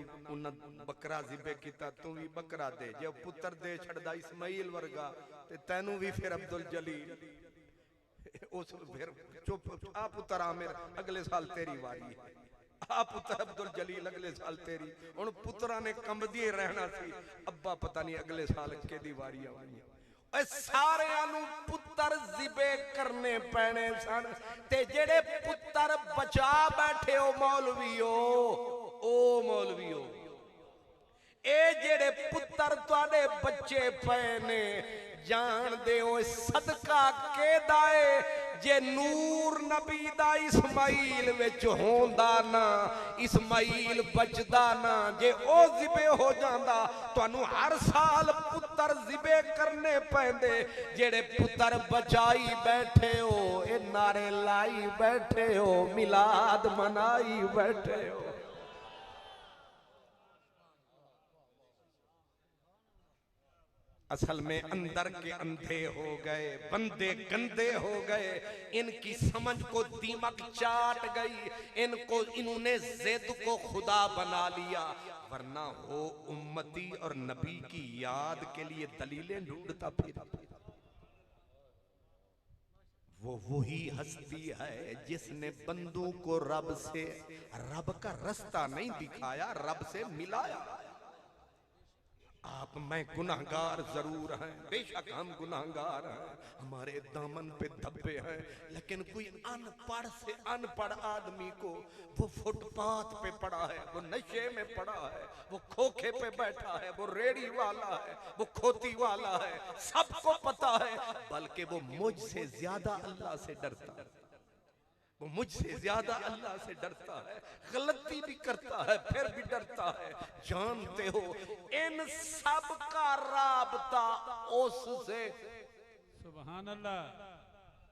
Speaker 1: बकरा जिबे किता तू भी बकरा दे, जो पुत्र दे छड़दा इस्माइल वर्गा ते तैनू भी फिर अब्दुल जलील उस फिर चुप आ पुत्र आमिर अगले साल तेरी वारी है, आ पुत्र अब्दुल जलील अगले साल तेरी। हुण पुत्रा ने कंबदी रहना सी, अब्बा पता नहीं अगले साल केदी वारी आनी। ए सारियां नू पुत्र जिबे करने पैने सन ते जेड़े पुत्र बचा बैठे हो मौलवीओ, ओ मौलवीओ ए जेड़े पुत्र तुहाडे बच्चे पे ने जान दे ओ सदका केदा है जे नूर नबी दा इस्माइल विच होंदा ना, इस्माइल बचदा ना, जे ओ जिबे हो जांदा तुहानू हर साल पुत्र जिबे करने पैंदे। जेड़े पुत्र बचाई बैठे हो, ए नारे लाई बैठे हो, मिलाद मनाई बैठे हो। असल में अंदर के अंधे हो गए, बंदे गंदे हो गए, इनकी समझ को दीमक चाट गई, इनको इन्होंने जिद को खुदा बना लिया। वरना हो उम्मती और नबी की याद के लिए दलीलें ढूंढता फिर। वो वही हस्ती है जिसने बंदों को रब से, रब का रास्ता नहीं दिखाया, रब से मिलाया। आप मैं गुनाहगार जरूर हैं, बेशक हम गुनाहगार हैं, हमारे दामन पे धब्बे हैं, लेकिन कोई अनपढ़ से अनपढ़ आदमी को वो फुटपाथ पे पड़ा है, वो नशे में पड़ा है, वो खोखे पे बैठा है, वो रेड़ी वाला है, वो खोती वाला है, सबको पता है, बल्कि वो मुझसे ज्यादा अल्लाह से डरता है, वो मुझसे ज्यादा अल्लाह से डरता है, गलती भी करता है फिर भी डरता है। जानते हो इन सब का राबता उससे,
Speaker 2: सुभान अल्लाह।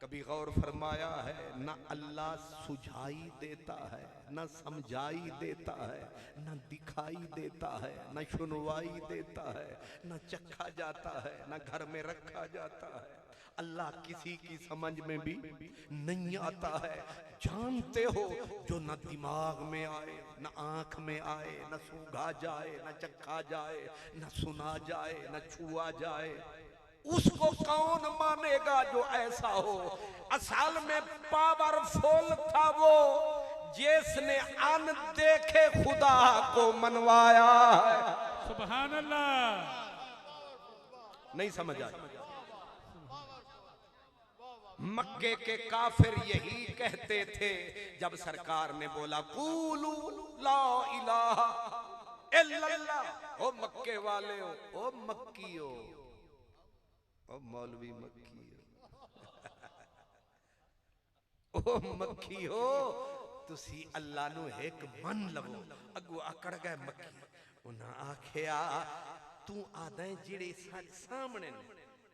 Speaker 1: कभी गौर फरमाया है ना अल्लाह सुझाई देता है, ना समझाई देता है, ना दिखाई देता है, ना सुनवाई देता है, ना चखा जाता है, ना घर में रखा जाता है। अल्लाह किसी की समझ में भी नहीं आता है। जानते हो जो न दिमाग में आए, न आंख में आए, न सूंघा जाए, न चखा जाए, न सुना जाए, न छुआ जाए, उसको कौन मानेगा जो ऐसा हो। असल में पावरफुल था वो जिसने अनदेखे खुदा को मनवाया है।
Speaker 2: सुभान अल्लाह।
Speaker 1: नहीं समझ आया? मक्के के काफिर यही कहते थे जब सरकार ने बोला कूलू ला इलाहा इल्लल्लाह। ओ मक्के वाले हो, ओ मक्की हो, ओ मौलवी मक्की हो, ओ मक्की हो, तुसी अल्लाह नु एक मन लवो। अगू आकड़ गए मक्की, उन्हें आखिया तू आदा जेड़े सामने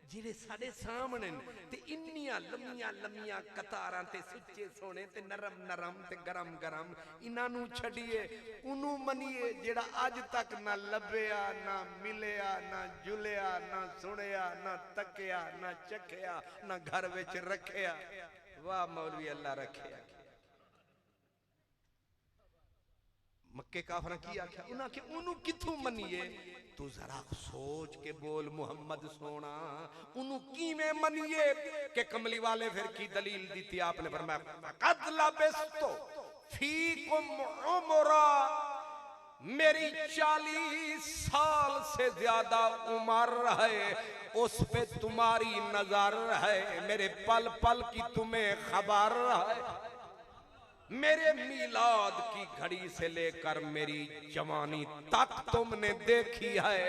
Speaker 1: जिहड़े साडे सामने ते इन्नियां लम्मियां लम्मियां कतारां ते सुच्चे सोने ते नरम नरम ते गरम गरम, इन्हां नू छड़िए उन्नू मनीए जेड़ा अज तक ना लभया, ना मिलया, ना जुलिया, ना सुनिया, ना तकिया, ना चखिया, ना घर विच रखिया। वाह मौलवी अल्लाह रखिया। मक्के काफिरां की आख्या, उन्हां के उन्नू किथों मनीए? तू जरा सोच के बोल मुहम्मद सोना, उन्नू किवें मनीए? के कमली वाले फिर की दलील दी थी आपने फरमाया कद लबिस्तु फीकुम उमरा, मेरी 40 साल से ज्यादा उम्र है, उस पे तुम्हारी नजर है, मेरे पल पल की तुम्हें खबर है। मेरे मीलाद की घड़ी से लेकर मेरी जवानी तक तुमने देखी है,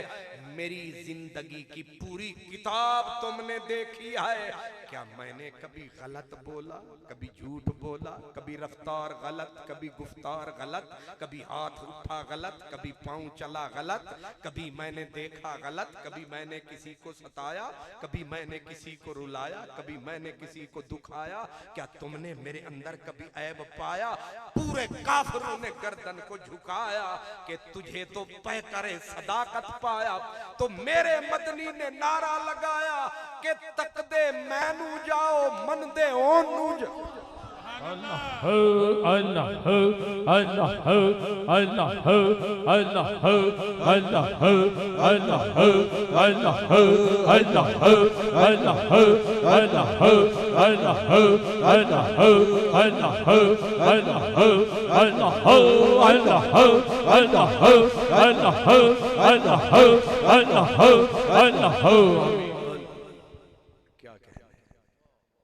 Speaker 1: मेरी जिंदगी की पूरी किताब तुमने देखी है। क्या मैंने कभी गलत बोला, कभी झूठ बोला, कभी रफ्तार गलत, कभी गुफ्तार गलत, कभी हाथ उठा गलत, कभी पांव चला गलत, कभी मैंने देखा गलत, कभी मैंने किसी को सताया, कभी मैंने किसी को रुलाया, कभी मैंने किसी को दुखाया? क्या तुमने मेरे अंदर कभी ऐब पाया? पूरे काफिरों ने गर्दन को झुकाया कि तुझे तो पैकरे सदाकत पाया। तो मेरे मदनी ने नारा लगाया कि तकदे मैनू जाओ मन दे ओनू जाओ। क्या कहने,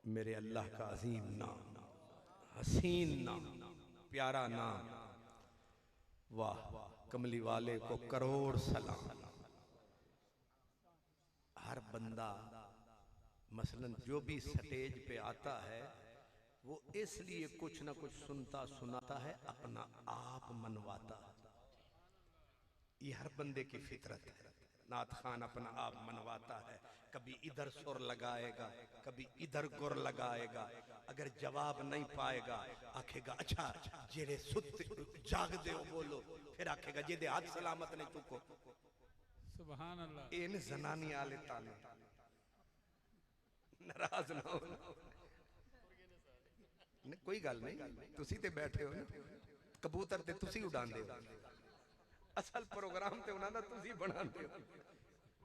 Speaker 1: मेरे अल्लाह का अजीम नाम, हसीन नाम, प्यारा नाम। वाह, कमली वाले को करोड़ सलाम। हर बंदा मसलन जो भी स्टेज पे आता है वो इसलिए कुछ ना कुछ सुनता सुनाता है, अपना आप मनवाता है। ये हर बंदे की फितरत है। नात खान अपना आप मनवाता है, कभी इधर सुर लगाएगा, कभी इधर गुर लगाएगा। अगर जवाब नहीं पाएगा आखेगा अच्छा जेड़े सुत जाग दे बोलो, फिर आखेगा जेदे हाथ सलामत ने चुको।
Speaker 2: सुभान अल्लाह।
Speaker 1: इन जनानी आले ताने नाराज ना हो। कोई गल नहीं, तुसी ते बैठे हो ना, कबूतर ते तुसी उड़ांदे हो, असल प्रोग्राम ते उन्हां दा तुसी बनांदे हो।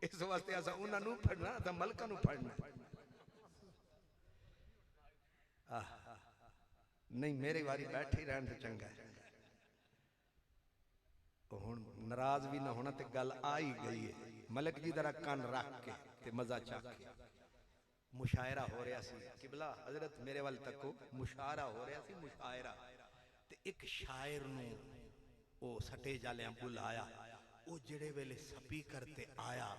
Speaker 1: इस वास्ते असा उन्हां नूं फड़ना, असा मलका नूं फड़ना। नहीं मेरी वारी बैठी रहन ते चंगा है। हुण नाराज भी ना होना ते गल आ ही गई है। मलिक जी जरा कान रख के ते मजा चख के। मुशायरा हो रहा सी, किबला हजरत मेरे वाल तको मुशायरा हो रहा सी, मुशायरा। ते एक शायर नूं ओ सटेज वाले बुलाया, ओ जेड़े वेले स्पीकर ते आया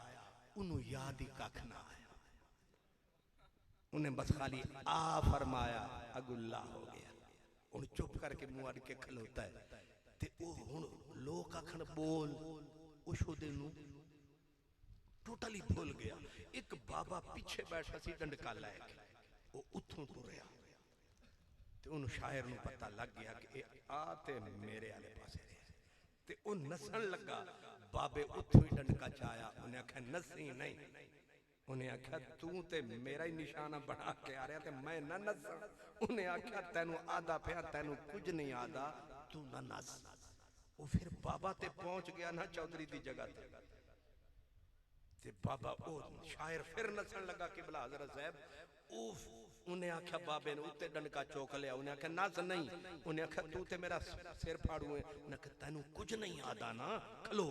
Speaker 1: उन्हों याद ही कख ना आया। उन्हें बस खाली आ फरमाया, अगुल्ला हो गया। हुण चुप करके मुंह अड़ के खलोता है। ते ओ हुण लोग आखण बोल, उस ओदे नूं टोटली भूल गया। एक बाबा पीछे बैठा सी डंडका लैके, वो उथों टुरया ते उन्हें शायर नूं पता लग गया कि आ ते मेरे आले पासे रहे। ते ओ नसन लगा, बाबे उथों ही डंडका चाया। उन्हें आख्या नसी नहीं, उन्हें आख्या तू ते मेरा ही निशाना बना के आ रहा ते मैं ना नसा। उन्हें आख्या तैनू आदा पिया, तैनू कुछ नहीं आदा, तू ना नस। वो फिर बाबा ते पहुंच गया ना चौधरी दी जगह ते बाबा ओ शायर फिर नसन लगा कि भला हजरत साहब। उफ, उन्हें आख्या बाबे ने उत्ते डंडका चौक लिया। उन्हें आख्या नस नहीं, उन्हें आख्या तू ते मेरा सिर फाड़ू है। उन्हें आख्या तैनू कुछ नहीं आदा ना, खलो।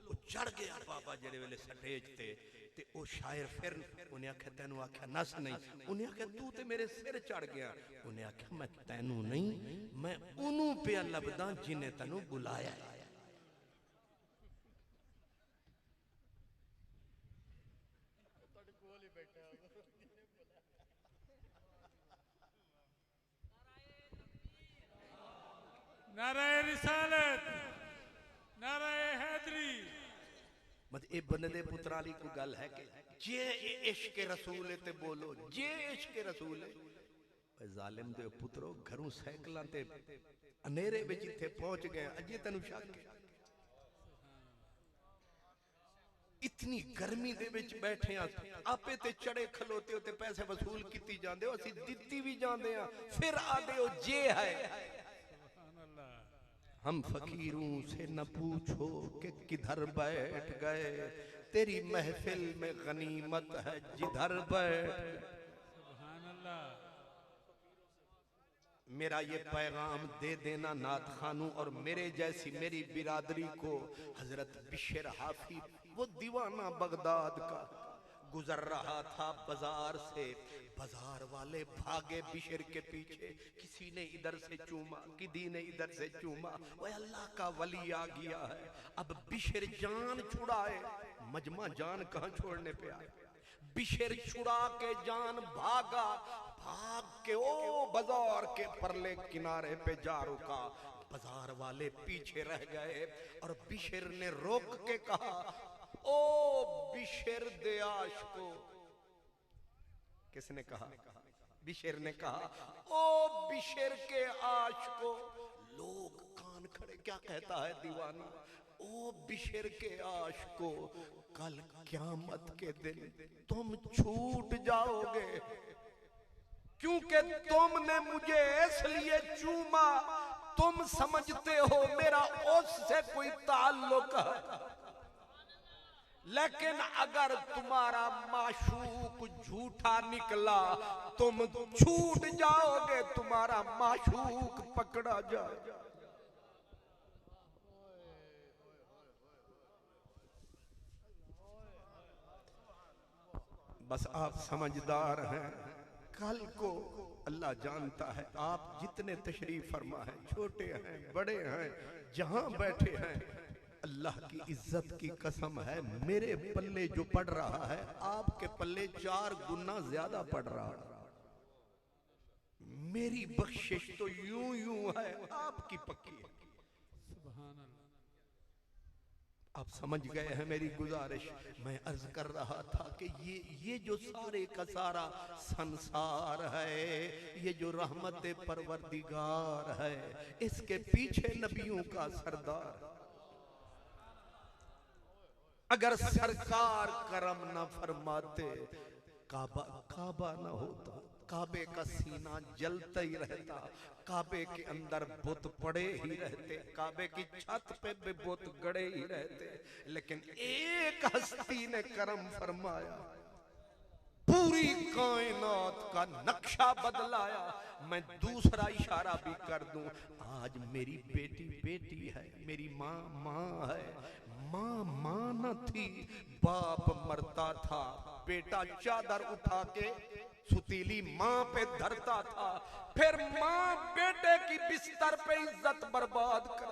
Speaker 1: वो चढ़ गया बाबा जेड़े वेले स्टेज ते ओ शायर फिर उन्हें आख्या तैनू आख्या नस नहीं, उन्हें आख्या तू ते मेरे सिर चढ़ गया। उन्हें आख्या मैं तैनू नहीं, मैं उन्हू पे लभदा जिन्हें तैनू बुलाया है।
Speaker 2: नाराए रिसालत, नाराए हैदरी।
Speaker 1: मतलब ये बंदे पुत्रा ली कोई गल है कि जे इश्क रसूल है ते बोलो, जे इश्क रसूल है। जालिम दे पुत्रो घरों साइकिलां ते अनेरे विच इत्थे पहुंच गए, अजे तैनू शक है? इतनी गर्मी दे विच बैठे आ, आपे ते चढ़े खलोते हो ते पैसे वसूल कीती जांदे हो, असी दित्ती भी जांदे आ, फिर आदे हो जे है। हम फकीरों से न पूछो कि किधर बैठ गए, तेरी महफिल में गनीमत है जिधर बैठ। मेरा ये पैगाम दे देना नात खानू और मेरे जैसी मेरी बिरादरी को। हजरत बिशर हाफी वो दीवाना बगदाद का गुजर रहा था बाजार से, बाजार वाले भागे बिशर के पीछे। किसी ने इधर से चूमा, किसी ने इधर से चूमा। वो अल्लाह का वली आ गया है, अब बिशर जान छुड़ाए। मजमा जान कहां छोड़ने पे आए, बिशर छुड़ा के जान भागा। भाग के ओ बाजार के परले किनारे पे जा रुका। बाजार वाले पीछे रह गए और बिशर ने रोक के कहा, ओ बिशर दे आशिको। किसने कहा? बिशर ने कहा, ओ बिशर के आशिको। लोग कान खड़े, क्या कहता है दीवाना? ओ बिशर के आशिको, कल क़यामत के दिन तुम छूट जाओगे। क्योंकि तुमने मुझे इसलिए चूमा, तुम समझते हो मेरा उससे कोई ताल्लुक है। लेकिन अगर तुम्हारा माशूक झूठा निकला, तुम छूट जाओगे, तुम्हारा माशूक पकड़ा जाएगा। बस आप समझदार हैं। कल को अल्लाह जानता है, आप जितने तशरीफ फरमा है, छोटे हैं बड़े हैं, जहां बैठे हैं, अल्लाह की इज्जत की कसम है, मेरे पल्ले जो पड़ रहा है आपके पल्ले 4 गुना ज्यादा पड़ रहा है। मेरी बख्शिश तो यूं यूं है, आपकी पक्की है। आप समझ गए हैं मेरी गुजारिश। मैं अर्ज कर रहा था कि ये जो सारे का सारा संसार है, ये जो रहमत परवरदिगार है, इसके पीछे नबियों का सरदार। अगर सरकार करम न फरमाते, काबा न होता, काबे का सीना जलता ही रहता, काबे के अंदर बुत पड़े ही रहते, काबे की छत पे भी बुत गड़े ही रहते। लेकिन एक हस्ती ने करम फरमाया, पूरी कायनात का नक्शा बदलाया। मैं दूसरा इशारा भी कर दूं, आज मेरी बेटी बेटी है, मेरी माँ माँ है। माँ न थी, बाप मरता था, बेटा चादर उठा के सुतीली माँ पे धरता था, फिर माँ बेटे की बिस्तर पे इज्जत बर्बाद कर।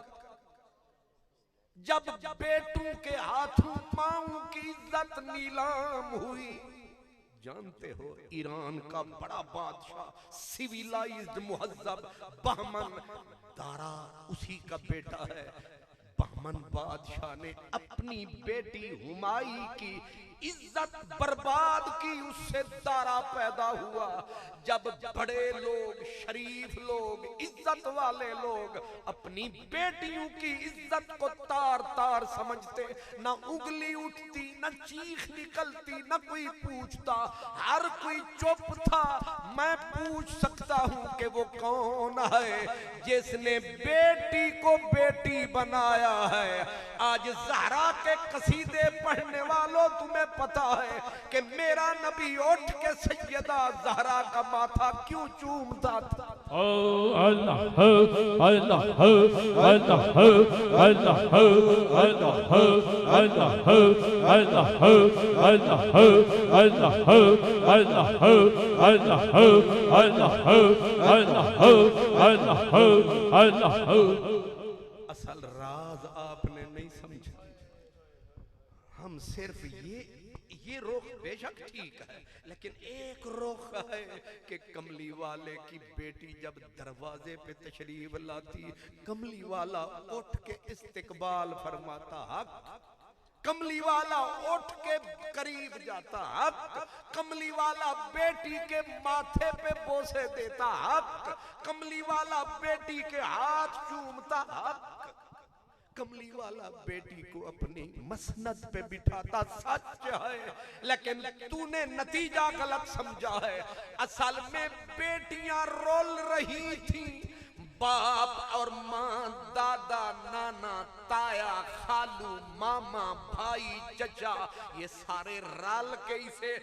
Speaker 1: जब बेटों के हाथों माओं की इज्जत नीलाम हुई, जानते हो ईरान का बड़ा बादशाह, सिविलाइज्ड मुहज्जब बहमन दारा उसी का बेटा है। बहमन बादशाह ने अपनी बेटी हुमायूं की इज्जत बर्बाद की, उससे दारा पैदा हुआ। जब बड़े लोग, शरीफ लोग, इज्जत वाले लोग अपनी बेटियों की इज्जत को तार तार समझते, ना उंगली उठती, ना चीख निकलती, ना कोई पूछता, हर कोई चुप था। मैं पूछ सकता हूं कि वो कौन है जिसने बेटी को बेटी बनाया है। आज ज़हरा के कसीदे पढ़ने वालों, तुम्हें पता है कि मेरा नबी उठ के सैयदा ज़हरा का माथा क्यों चूमता था?
Speaker 3: अल्लाह हो, अल्लाह हो, अल्लाह हो, अल्लाह हो, अल्लाह हो, अल्लाह हो, अल्लाह हो, अल्लाह हो, अल्लाह हो, अल्लाह हो, अल्लाह हो, अल्लाह हो, अल्लाह हो, अल्लाह हो, अल्लाह हो।
Speaker 1: असल राज आपने नहीं समझा। हम सिर्फ ये रुख बेशक ठीक है, लेकिन एक रुख है कि कमली वाले की बेटी जब दरवाजे पे तशरीफ लाती, कमली वाला उठ के इस्तिकबाल फरमाता, हक। कमली वाला उठ के करीब जाता, हक। कमली वाला बेटी के माथे पे बोसे देता, हक। कमली वाला बेटी के हाथ चूमता, हक। कमली वाला बेटी को अपनी मसनद पे बिठाता, सच है, लेकिन तूने नतीजा गलत समझा है। असल में बेटियां रोल रही थी, बाप और माँ, दादा, नाना, ताया, खालू, मामा, भाई, चचा, ये सारे राल के इसे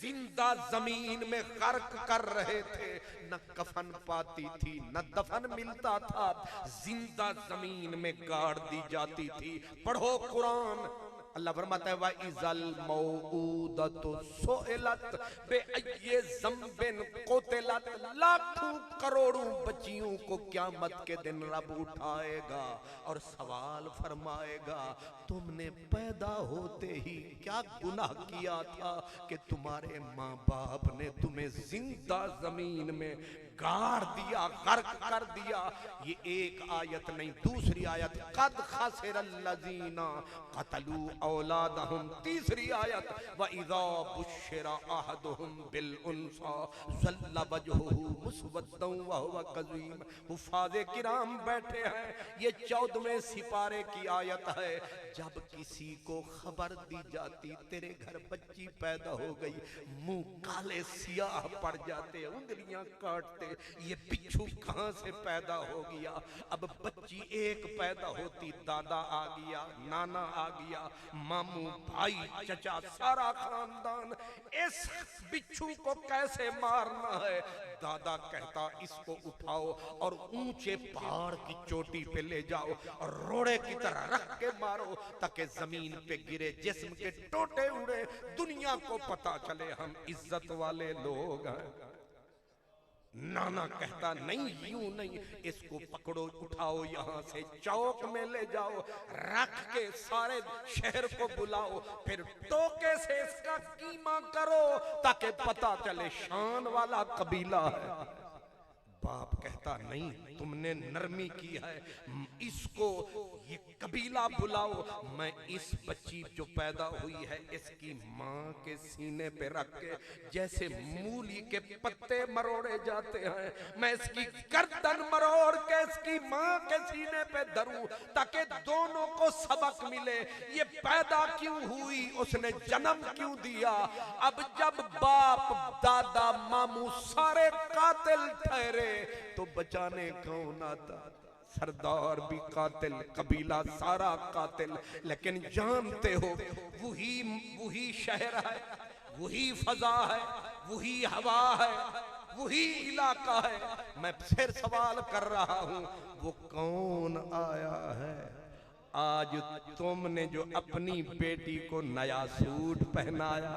Speaker 1: जिंदा जमीन में गर्क कर रहे थे। न कफन पाती थी, न दफन मिलता था, जिंदा जमीन में गाड़ दी जाती थी। पढ़ो कुरान, अल्लाह फरमाता है, वा इज़ल मौऊदतु सुइलत बिअय्यि ज़ंबिन क़ुतिलत। लाखों करोड़ों बच्चियों को क़यामत के दिन रब उठाएगा और सवाल फरमाएगा, तुमने पैदा होते ही क्या गुनाह किया था कि तुम्हारे माँ बाप ने तुम्हें जिंदा जमीन में गाड़ दिया, गर्क कर दिया। ये एक आयत नहीं, दूसरी आयत कद खसिरल्लज़ीना क़तलू औलादहुम, तीसरी आयत व इज़ा बुश्शिरा अहदुहुम बिल उन्सा ज़ल्ला वजहुहु मुस्वद्दन व हुवा कज़ीम। हुफ़ाज़े किराम बैठे हैं, ये 14वें सिपारे की आयत है। जब किसी को खबर दी जाती तेरे घर बच्ची पैदा हो गई, मुंह काले सियाह पड़ जाते, उंगलियां काटते, ये बिच्छू कहां से पैदा हो गया। अब बच्ची एक पैदा होती, दादा आ गया, नाना आ गया, मामू, भाई, चचा, सारा खानदान, इस बिच्छू को कैसे मारना है। दादा कहता इसको उठाओ और ऊंचे पहाड़ की चोटी पे ले जाओ और रोड़े की तरह रख के मारो ताकि जमीन पे गिरे, जिस्म के टोटे उड़े, दुनिया को पता चले हम इज्जत वाले लोग हैं। नाना कहता नहीं, यूं नहीं, इसको पकड़ो, उठाओ, यहां से चौक में ले जाओ, रख के सारे शहर को बुलाओ, फिर टोके से इसका कीमा करो ताकि पता चले शान वाला कबीला है। बाप कहता नहीं, तुमने नरमी की है, इसको ये कबीला बुलाओ, मैं इस बच्ची जो पैदा हुई है इसकी माँ के सीने पे रख के जैसे मूली के पत्ते मरोड़े जाते हैं, मैं इसकी गर्दन मरोड़ के इसकी माँ के सीने पे धरूं ताकि दोनों को सबक मिले। ये पैदा क्यों हुई, उसने जन्म क्यों दिया। अब जब बाप, दादा, मामू सारे कातिल ठहरे तो बचाने कौन आता। सरदार भी कातिल, कबीला सारा कातिल, लेकिन जानते हो वही शहर है, वही फजा है, वही हवा है, वही इलाका है। मैं फिर सवाल कर रहा हूं, वो कौन आया है। आज तुमने जो अपनी बेटी को नया सूट पहनाया,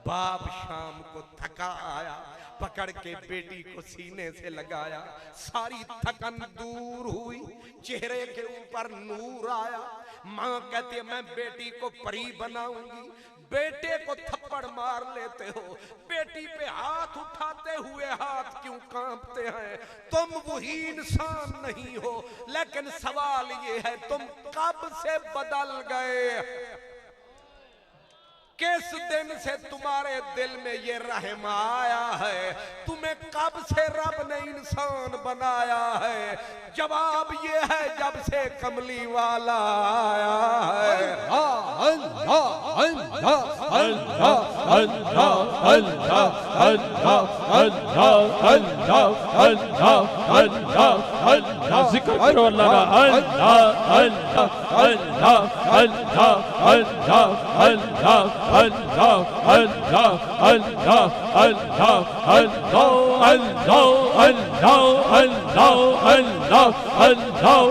Speaker 1: बाप शाम को थका आया, पकड़ के बेटी को सीने से लगाया, सारी थकन दूर हुई, चेहरे के ऊपर नूर आया। माँ कहती है मैं बेटी को परी बनाऊंगी, बेटे को थप्पड़ मार लेते हो, बेटी पे हाथ उठाते हुए हाथ क्यों कांपते हैं। तुम वही इंसान नहीं हो, लेकिन सवाल ये है तुम कब से बदल गए। किस दिन से तुम्हारे दिल में ये रहम आया है, तुम्हें कब से रब ने इंसान बनाया है। जवाब ये है जब से कमली वाला आया है।
Speaker 3: जिक्र करो अल्लाह का, अल्लाह अल्लाह अल्लाह अल्लाह अल्लाह अल्लाह Allah, Allah, Allah,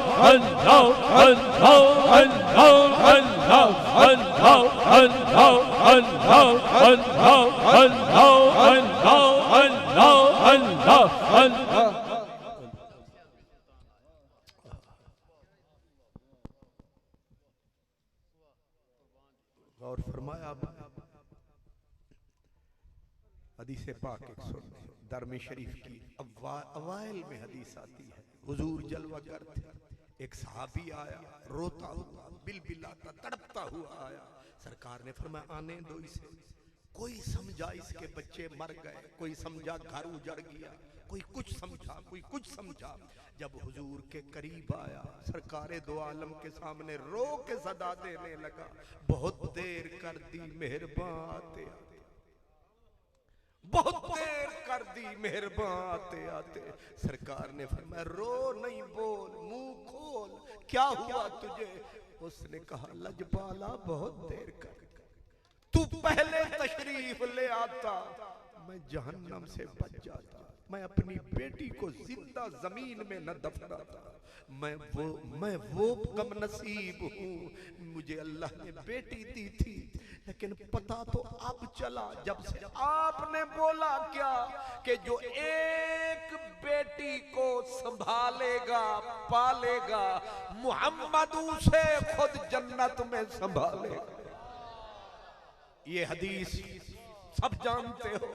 Speaker 3: Allah, Allah, Allah, Allah, Allah, Allah, Allah, Allah,
Speaker 1: और फरमाया हदीस पाक 100 दरमी शरीफ की अवाइल में हदीस आती है, हुजूर जलवा करते, एक सहाबी आया, रोता हुआ, बिलबिलाता, तड़पता हुआ आया। सरकार ने फरमाया आने दो इसे। कोई समझा इसके बच्चे मर गए, कोई समझा घर उजड़ गया, कोई कुछ समझा, कोई कुछ समझा। जब हुजूर के करीब आया, सरकारे दो आलम के सामने रो के सदा देने लगा, बहुत देर कर दी मेहरबान आते आते, बहुत देर कर दी मेहरबान आते आते। सरकार ने फरमाया रो नहीं, बोल, मुंह खोल, क्या हुआ तुझे। उसने कहा लजपाला बहुत देर कर, तू पहले तशरीफ ले आता मैं जहन्नम से बच जाता, मैं अपनी बेटी को जिंदा जमीन में न दफनाता। मैं वो कम नसीब हूँ, मुझे अल्लाह ने बेटी दी थी, लेकिन पता तो अब चला जब से आपने बोला क्या कि जो एक बेटी को संभालेगा, पालेगा, मुहम्मद उसे खुद जन्नत में संभालेगा। ये हदीस सब जानते हो,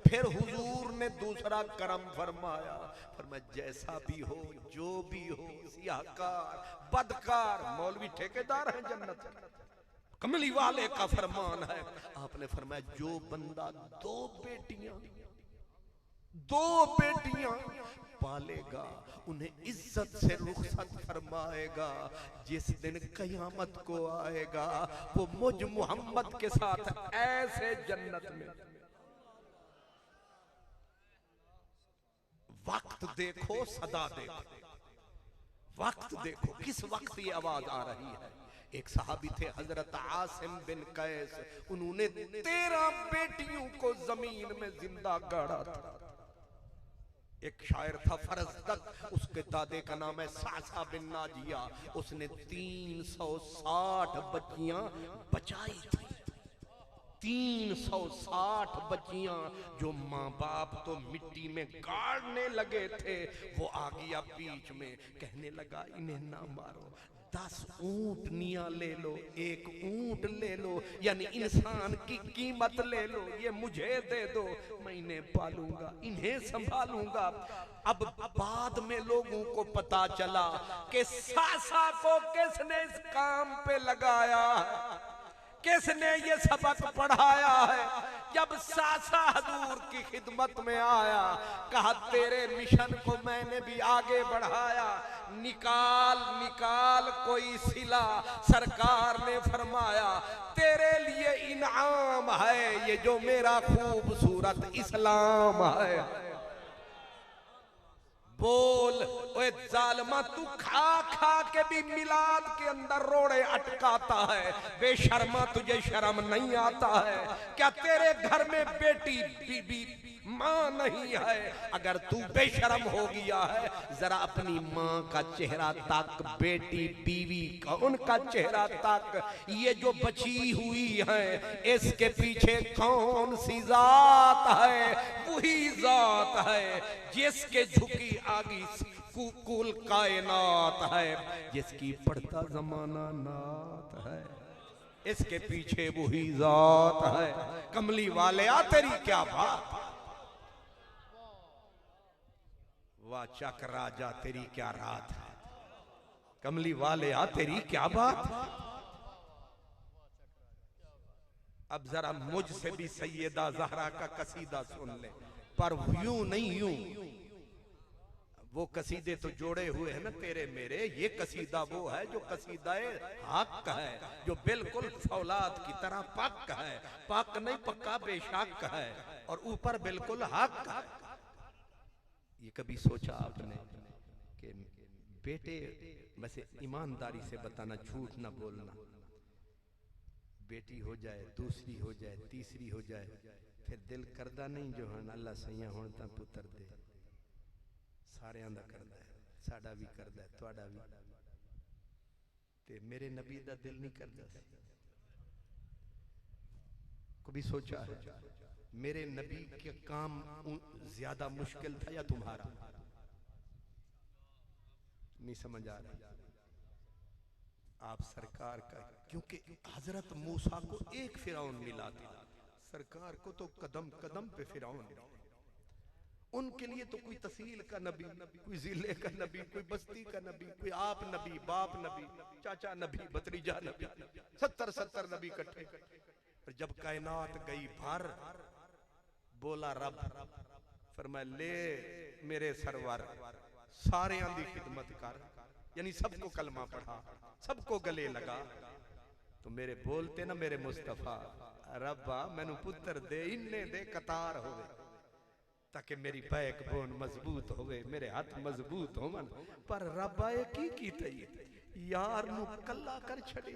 Speaker 1: फिर हुजूर ने दूसरा करम फरमाया, फरमाया जैसा भी हो, जो भी हो, सियाहकार बदकार, मौलवी ठेकेदार हैं जन्नत के, कमली वाले का फरमान है। आपने फरमाया जो बंदा दो बेटियां पालेगा, उन्हें इज्जत से रुखसत फरमाएगा, जिस दिन कयामत को आएगा वो मुझ मोहम्मद के साथ ऐसे जन्नत में। वक्त देखो, सदा देखो, वक्त देखो, किस वक्त ये आवाज आ रही है। एक सहाबी थे हजरत आसिम बिन कैस, उन्होंने 13 बेटियों को जमीन में जिंदा गाड़ा था। एक शायर था फरजदक, उसके दादे का नाम है सासा बिन नाजिया, उसने 360 बच्चियां बचाई थी। 360 बच्चियां जो माँ बाप तो मिट्टी में गाड़ने लगे थे, वो आ गया बीच में, कहने लगा इन्हें ना मारो, 10 ऊंटनियां ले लो, एक ऊंट ले लो, यानी इंसान की कीमत ले लो, ये मुझे दे दो, मैं इन्हें पालूंगा, इन्हें संभालूंगा। अब बाद में लोगों को पता चला कि सासा को किसने इस काम पे लगाया है, किसने ये सबक पढ़ाया है। जब सासा हजूर की खिदमत में आया, कहा तेरे मिशन को मैंने भी आगे बढ़ाया, निकाल निकाल कोई सिला। सरकार ने फरमाया तेरे लिए इनाम है ये जो मेरा खूबसूरत इस्लाम है। बोल ओए जालिमा, तू खा खा के भी मिलाद के अंदर रोड़े अटकाता है, बेशर्मा तुझे शर्म नहीं आता है क्या? तेरे घर में बेटी बीबी माँ नहीं है? अगर तू बेशर्म हो गया है, जरा अपनी माँ का चेहरा तक, बेटी बीवी का उनका चेहरा तक, ये जो बची हुई है इसके पीछे कौन सी जात है? वही जात है जिसके झुकी आगी कुल कायनात है, जिसकी पढ़ता जमाना नात है, इसके पीछे वही जात है। कमली वाले आ तेरी क्या बात, वाह चक राजा तेरी क्या रात है, कमली वाले आ तेरी क्या बात। अब जरा मुझसे भी सैयदा ज़हरा का कसीदा सुन ले, पर यूं नहीं यूं। वो कसीदे तो जोड़े हुए हैं ना तेरे मेरे, ये कसीदा वो है जो कसीदाए हक है, जो बिल्कुल फौलाद की तरह पक है, पक नहीं पक्का बेशक है, और ऊपर बिल्कुल हक। ये कभी सोचा आपने कि बेटे, वैसे ईमानदारी से बताना, झूठ ना बोलना, बेटी हो जाए, दूसरी हो जाए, तीसरी हो जाए, फिर दिल करदा नहीं जो हन अल्लाह सैया हुण तां पुत्र दे, सारियां दा करदा है, साडा भी करदा है, तुहाडा भी, ते मेरे नबी दा दिल नहीं करदा। कभी सोचा है मेरे नबी के काम ज्यादा मुश्किल था या तुम्हारा? नहीं समझ आ रहा आप सरकार का, क्योंकि हजरत मूसा को एक फिरौन मिला था, सरकार को तो कदम कदम पे फिरौन। उनके लिए तो कोई तहसील का नबी, कोई जिले का नबी, कोई बस्ती का नबी, कोई आप नबी, बाप नबी, चाचा नबी, भतीजा नबी, 70 नबी इकट्ठे। पर जब कायनात गई भर, बोला रब, फरमाया ले मेरे सरवर, सारे दी खिदमत कर, यानी सबको कलमा पढ़ा, सबको गले लगा। तो मेरे बोलते ना मेरे मुस्तफा, रब्बा मैनू पुत्र दे, इन्ने दे कतार होवे, ताकि मेरी बैकबोन मजबूत होवे, मेरे हाथ मजबूत होवन। पर रब्बा की कीता यार नू कल्ला कर छड़े,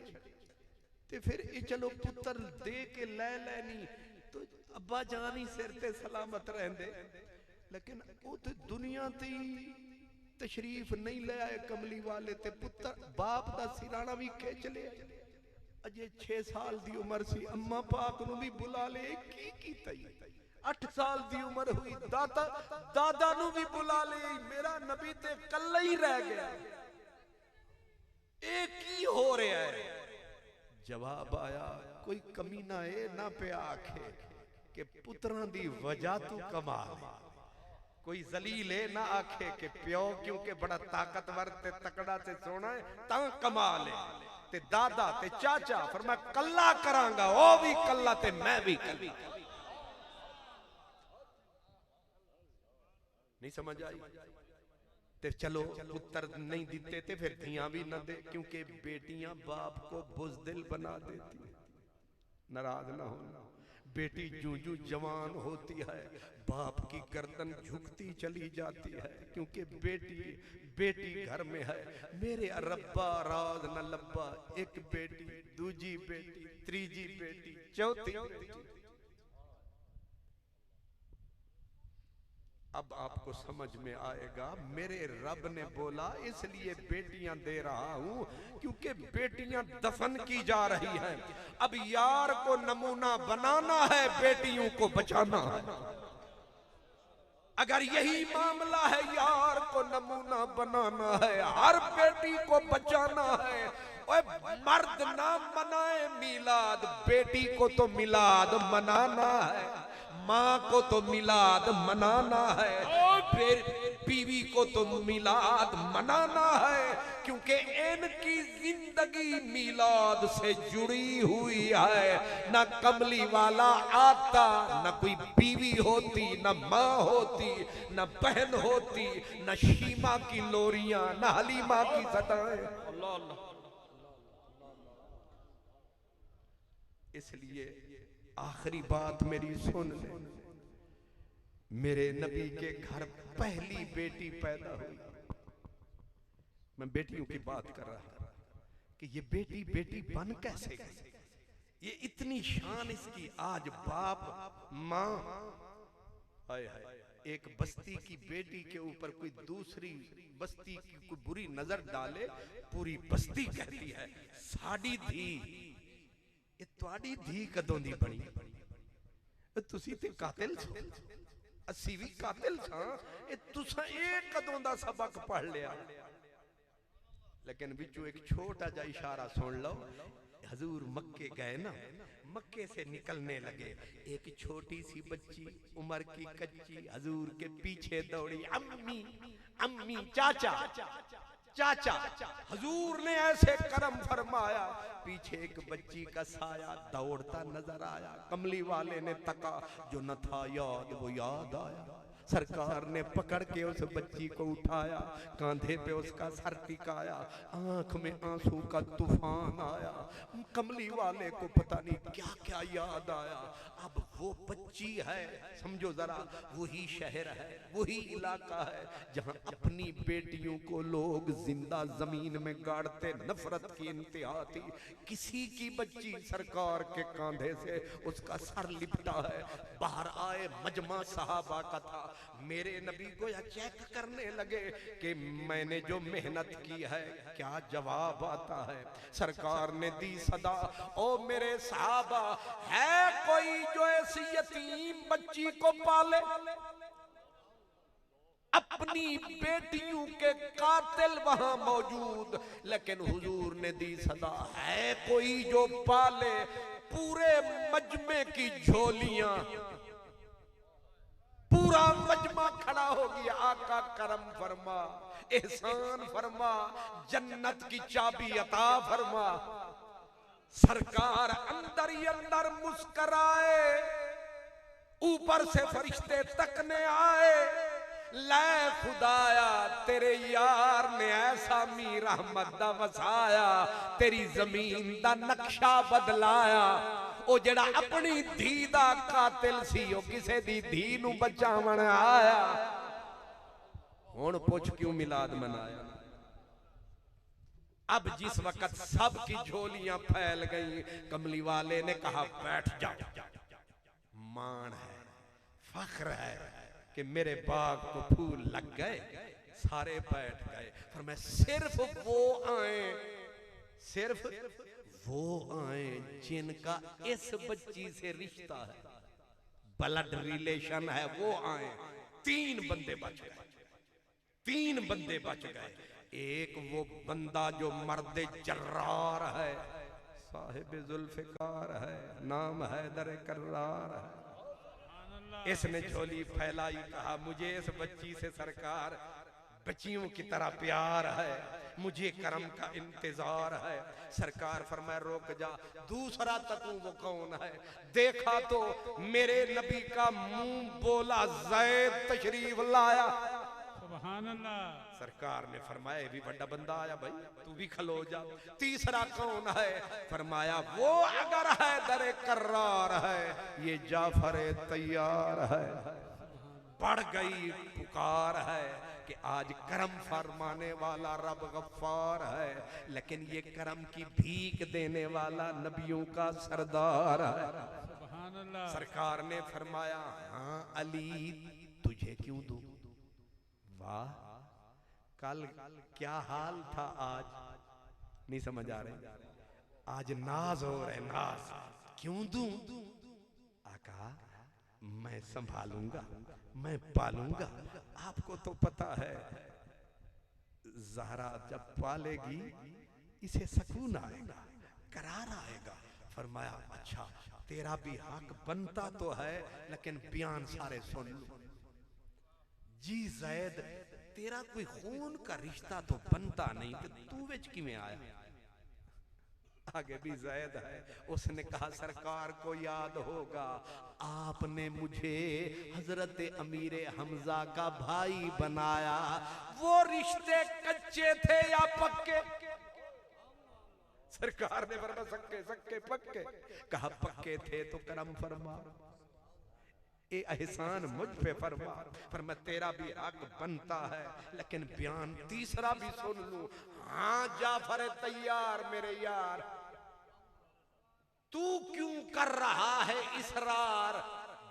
Speaker 1: ते फिर ये चलो पुत्र दे के ले लेनी, तो अब्बा जान ही सिर ते सलामत रहंदे, लेकिन वो तो दुनिया ते तशरीफ नहीं ले आए कमली वाले, ते पुत्र बाप दा सिराना भी खिंच लिया। अजे 6 साल दी उम्र सी, अम्मा पाक नू भी बुला ले, की कीता 8 साल दी उम्र हुई, दादा नू भी बुला ले, मेरा नबी ते कल्ला ही रह गया। एक ही हो रहा है। जवाब आया कोई कमी ना है ना पे आखे कि पुत्रां दी वजह तू कमाल है। कोई जलील है ना आखे कि प्यो क्योंकि बड़ा ताकतवर ते तकड़ा ते सोना है ता कमाल है, ते दादा ते चाचा फरमाया कल्ला करांगा, ओ भी कल्ला ते मैं भी कल्ला। नहीं समझ आई? ते चलो पुत्र नहीं देते ते फिर धियां भी न दे, क्योंकि बेटियां बाप को बुज़दिल बना देती है। नाराज ना होना, बेटी जूं जूं जवान होती है बाप की गर्दन झुकती चली जाती है, क्योंकि बेटी घर में है। मेरे रब्बा राज न लब्बा, एक बेटी, दूजी बेटी, तीजी बेटी, चौथी बेटी। अब आपको समझ में आएगा, मेरे रब ने बोला इसलिए बेटियां दे रहा हूं क्योंकि बेटियां दफन की जा रही हैं। अब यार को नमूना बनाना है, बेटियों को बचाना है। अगर यही मामला है, यार को नमूना बनाना है, हर बेटी को बचाना है। ओए मर्द ना मनाए मिलाद, बेटी को तो मिलाद मनाना है। माँ को तो मिलाद मनाना है, फिर बीवी को तो मिलाद मनाना है, क्योंकि इनकी जिंदगी मिलाद से जुड़ी हुई है। ना कमली वाला आता, ना कोई बीवी होती, ना माँ होती, ना बहन होती, ना शीमा की लोरियां, ना हलीमा की सदाएं। इसलिए आखिरी बात मेरी सुन ले, मेरे नबी के घर पहली बेटी पैदा हुई। मैं बेटियों की बात कर रहा था कि ये बेटी बेटी बन कैसे गई, ये इतनी शान इसकी। आज बाप माँ, हाय हाय, एक बस्ती की बेटी के ऊपर कोई दूसरी बस्ती की कोई बुरी नजर डाले, पूरी बस्ती कहती है साड़ी धी, ये तुहाडी धी कदों दी बनी, तुसी ते कातिल छो, असी भी कातिल छां, तुसा एक कदों दा सबक पढ़ लिया। लेकिन बिचू एक छोटा जा इशारा सुन लो। हजूर मक्के गए ना, मक्के से निकलने लगे, एक छोटी सी बच्ची उम्र की कच्ची हजूर के पीछे दौड़ी, अम्मी अम्मी, चाचा चाचा। हजूर ने ऐसे करम फरमाया, पीछे एक बच्ची का साया दौड़ता नजर आया। कमली वाले ने तका, जो न था याद वो याद आया। सरकार ने पकड़ के उस बच्ची को उठाया, कांधे पे उसका सर टिकाया, आंख में आंसू का तूफान आया। कमली वाले को पता नहीं क्या क्या याद आया। अब वो बच्ची है, समझो जरा, वही शहर है, वही इलाका है जहां अपनी बेटियों को लोग जिंदा जमीन में गाड़ते, नफरत की इंतहा थी। किसी की बच्ची सरकार के कांधे से उसका सर लिपटा है। बाहर आए, मजमा सहाबा का था। मेरे नबी को यह चेक करने लगे कि मैंने जो मेहनत की है क्या जवाब आता है। सरकार ने दी सदा, ओ मेरे सहाबा, है कोई जो ऐसी यतीम बच्ची को पाले? अपनी बेटियों के कातिल वहां मौजूद, लेकिन हुजूर ने दी सदा, है कोई जो पाले? पूरे मजमे की झोलियां, पूरा मजमा खड़ा हो गया। आका करम फरमा, एहसान फरमा, जन्नत की चाबी अता फरमा। सरकार अंदर ही अंदर मुस्कराए, ऊपर से फरिश्ते तकने आए, लै खुदाया तेरे यार ने ऐसा मी रहमत दा वसाया, तेरी जमीन दा नक्शा बदलाया। ओ जेड़ा अपनी धी दा कातिल सी, ओ किसे दी धी नू बचावन आया। हुण पुछ क्यों मिलाद मनाया? अब जिस वक्त सबकी झोलियां फैल गई, कमली वाले ने कहा बैठ जाओ। मान है, फख्र है कि मेरे बाग को फूल लग गए। सारे बैठ गए। पर मैं सिर्फ वो आए, सिर्फ वो आए जिनका इस बच्ची से रिश्ता है, ब्लड रिलेशन है, वो आए। 3 बंदे बच गए, 3 बंदे बच गए। एक वो बंदा जो मर्द जर्रार है, साहिब जुल्फिकार है, नाम हैदर कर्रार है।
Speaker 4: इसने झोली फैलाई, कहा मुझे इस बच्ची से सरकार बच्चियों की तरह प्यार है, मुझे करम का इंतजार है। सरकार फरमाया रोक जा, दूसरा तकूं वो कौन है? देखा तो मेरे नबी का मुंह बोला ज़ैद तशरीफ लाया।
Speaker 2: सुभान अल्लाह।
Speaker 4: सरकार ने फरमाया ये भी बड़ा बंदा आया भाई, तू भी खलो जा। तीसरा कौन है? फरमाया वो अगर है दरे कर्रार है, ये जाफर तैयार है। बढ़ गई पुकार है कि आज करम फरमाने वाला रब गफ्फार है, लेकिन ये करम की भीख देने वाला नबियों का सरदार है।
Speaker 2: सुभान अल्लाह।
Speaker 4: सरकार ने फरमाया हाँ अली तुझे क्यों दूं? वाह, कल क्या हाल था, आज नहीं समझ आ रहे। आज नाज हो रहे, नाज क्यों दूं? आका मैं संभालूंगा, मैं पालूंगा। आपको तो पता है ज़हरा जब पालेगी इसे सुकून आएगा, करार आएगा। फरमाया अच्छा तेरा भी हक बनता तो है, लेकिन बयान सारे सुन लो। जी ज़ैद तेरा कोई खून का रिश्ता तो बनता नहीं, तो तू विच किवें आया? आगे भी ज़ैद है। उसने कहा सरकार को याद होगा आपने मुझे हजरत अमीर हमजा का भाई बनाया, वो रिश्ते कच्चे थे या पक्के? सरकार ने फरमाया सक्के सक्के पक्के। कहा पक्के थे तो करम फरमा, ए एहसान मुझ पे फरमा। पर मैं तेरा भी हक बनता है, लेकिन बयान तीसरा भी सुन लूं। हाँ जाफर तैयार मेरे यार, तू क्यों कर रहा है इसरार?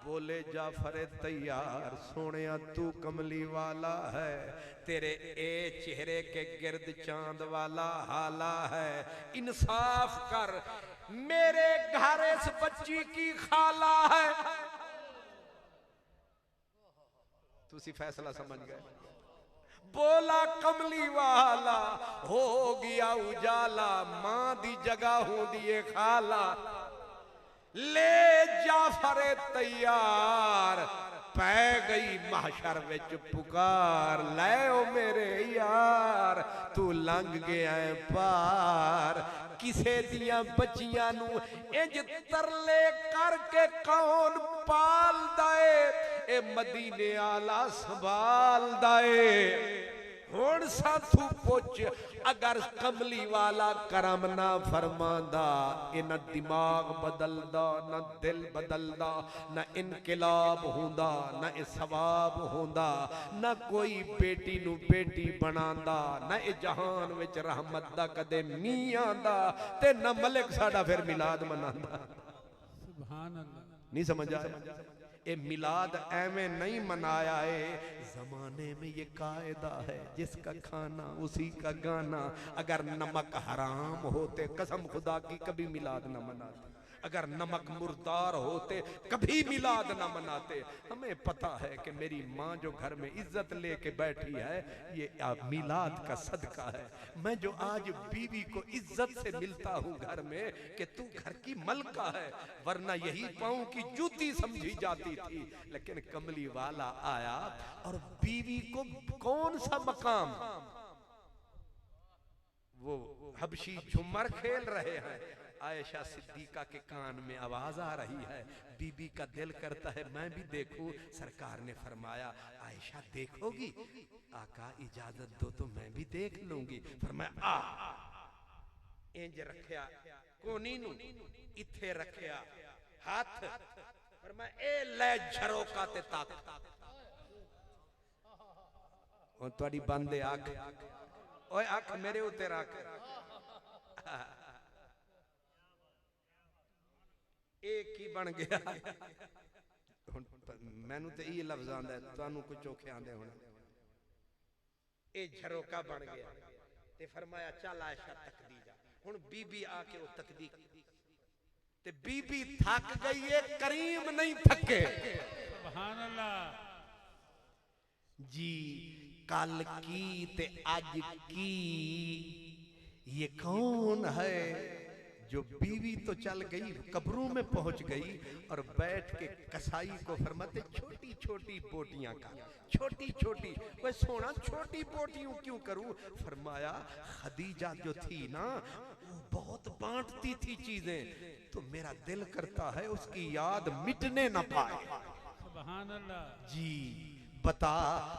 Speaker 4: बोले जाफर तैयार सोनिया तू कमली वाला है, तेरे ए चेहरे के गिर्द चांद वाला हाला है। इंसाफ कर, मेरे घर इस बच्ची की खाला है। तुसी फैसला समझ गए। बोला कमली वाला हो गया उजाला, मां दी जगह हो दिए खाला। ले जाफर तैयार, पै गई महशर विच पुकार। लै ओ मेरे यार तू लंघ गया है पार, किसे दियां बच्चियां नू इंज तरले करके कौन पाल दाए? ए मदीने आला संभाल दाए। हुण साथू पुछ, अगर कमली वाला करम ना फरमांदा, इना दिमाग बदलदा, ना दिल बदलदा, ना इनकलाब होंदा, ना ए सवाब होंदा, ना कोई बेटी नू बेटी बनांदा, ना ए जहान विच रहमत दा कदे मीं आंदा, ते ना मलिक साडा फिर मिलाद मनांदा।
Speaker 2: सुभान अल्लाह।
Speaker 4: नहीं समझ आया? ये मिलाद ऐਵੇਂ नहीं मनाया है, जमाने में ये कायदा है जिसका खाना उसी का गाना। अगर नमक हराम होते कसम खुदा की कभी मिलाद न मनाते, अगर नमक मुर्दार होते कभी मिलाद न मनाते। हमें पता है कि मेरी माँ जो घर में इज्जत लेके बैठी है ये मिलाद का सदका है। मैं जो आज बीवी को इज्जत से मिलता हूँ घर में कि तू घर की मलका है, वरना यही पाँव की जूती समझी जाती थी। लेकिन कमली वाला आया और बीवी को कौन सा मकाम, वो हबशी झुमर खेल रहे हैं, आयशा सिद्दीका के कान में आवाज आ रही है। बीबी का दिल करता है मैं भी देखूं। सरकार ने फरमाया आयशा देखोगी? आका इजाजत दो तो मैं भी देख लूंगी। फरमाया आ। इंज रखया कोनी नू, इथे रखया हाथ। फरमाया ए ले झरोका ते तक। और तुहाडी बंदे आंख, ओए आंख मेरे उत्ते रख। एक ही बन गया। मैनू तो ये लफ्ज आंदा है, तुहानू कुछ चोखे आंदे होने। ये झरोका बन गया ते फरमाया चल आयशा तकदी जा। हुण बीबी आके वो तकदी ते बीबी थक गई है, करीम नहीं थके।
Speaker 2: सुभान अल्लाह।
Speaker 4: जी कल की ते आज की ये कौन है?
Speaker 1: जो बीवी तो चल गई, कब्रों में पहुंच गई, और बैठ के कसाई को फरमाते छोटी छोटी बोटियां का, छोटी छोटी, वह सोना छोटी बोटियों क्यों करूं? फरमाया खदीजा जो थी ना वो बहुत बांटती थी चीजें, तो मेरा दिल करता है उसकी याद मिटने ना पाए।
Speaker 2: सुभान अल्लाह।
Speaker 1: जी बता,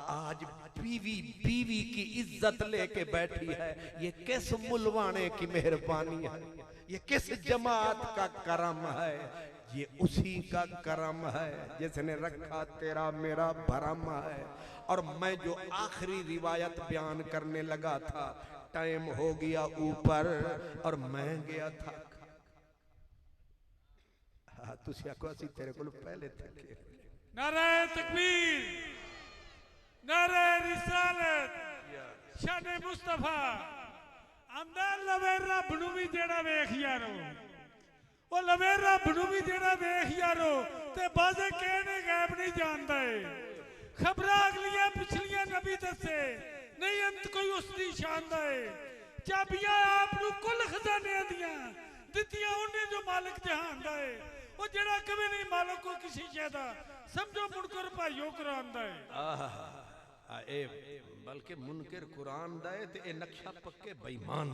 Speaker 1: आज बीवी बीवी की इज्जत लेके बैठी है, ये किस मुलवाने की मेहरबानी है, ये किस जमात का करम है? ये उसी का करम है जिसने रखा तेरा मेरा भरम है। और मैं जो आखिरी रिवायत बयान करने लगा था, टाइम हो गया ऊपर और मैं गया था। हाँ तुसी आखो असी तेरे को पहले थके।
Speaker 2: नारे तकबीर, नारे रिसालत, शाने मुस्तफा। अंदर लवे रब नूं भी जेड़ा वेख यारो, ओ लवे रब नूं भी जेड़ा वेख यारो, ते बाजे कहने गैब नहीं जानदा है। खबरां अगलियां पिछलियां नबी दसे नहीं, अंत कोई उसदी शान दा है। चाबियां आप नूं कुल खजानियां दियां दित्तियां उन्हें जो मालिक जहान दा है। ओ जेड़ा कभी नहीं मालिक को किसी शय दा, समझो मुनकर भाइयों कुरान दा है।
Speaker 1: बल्कि मुनकर कुरान दा है ते ए नक्शा पक्के बेईमान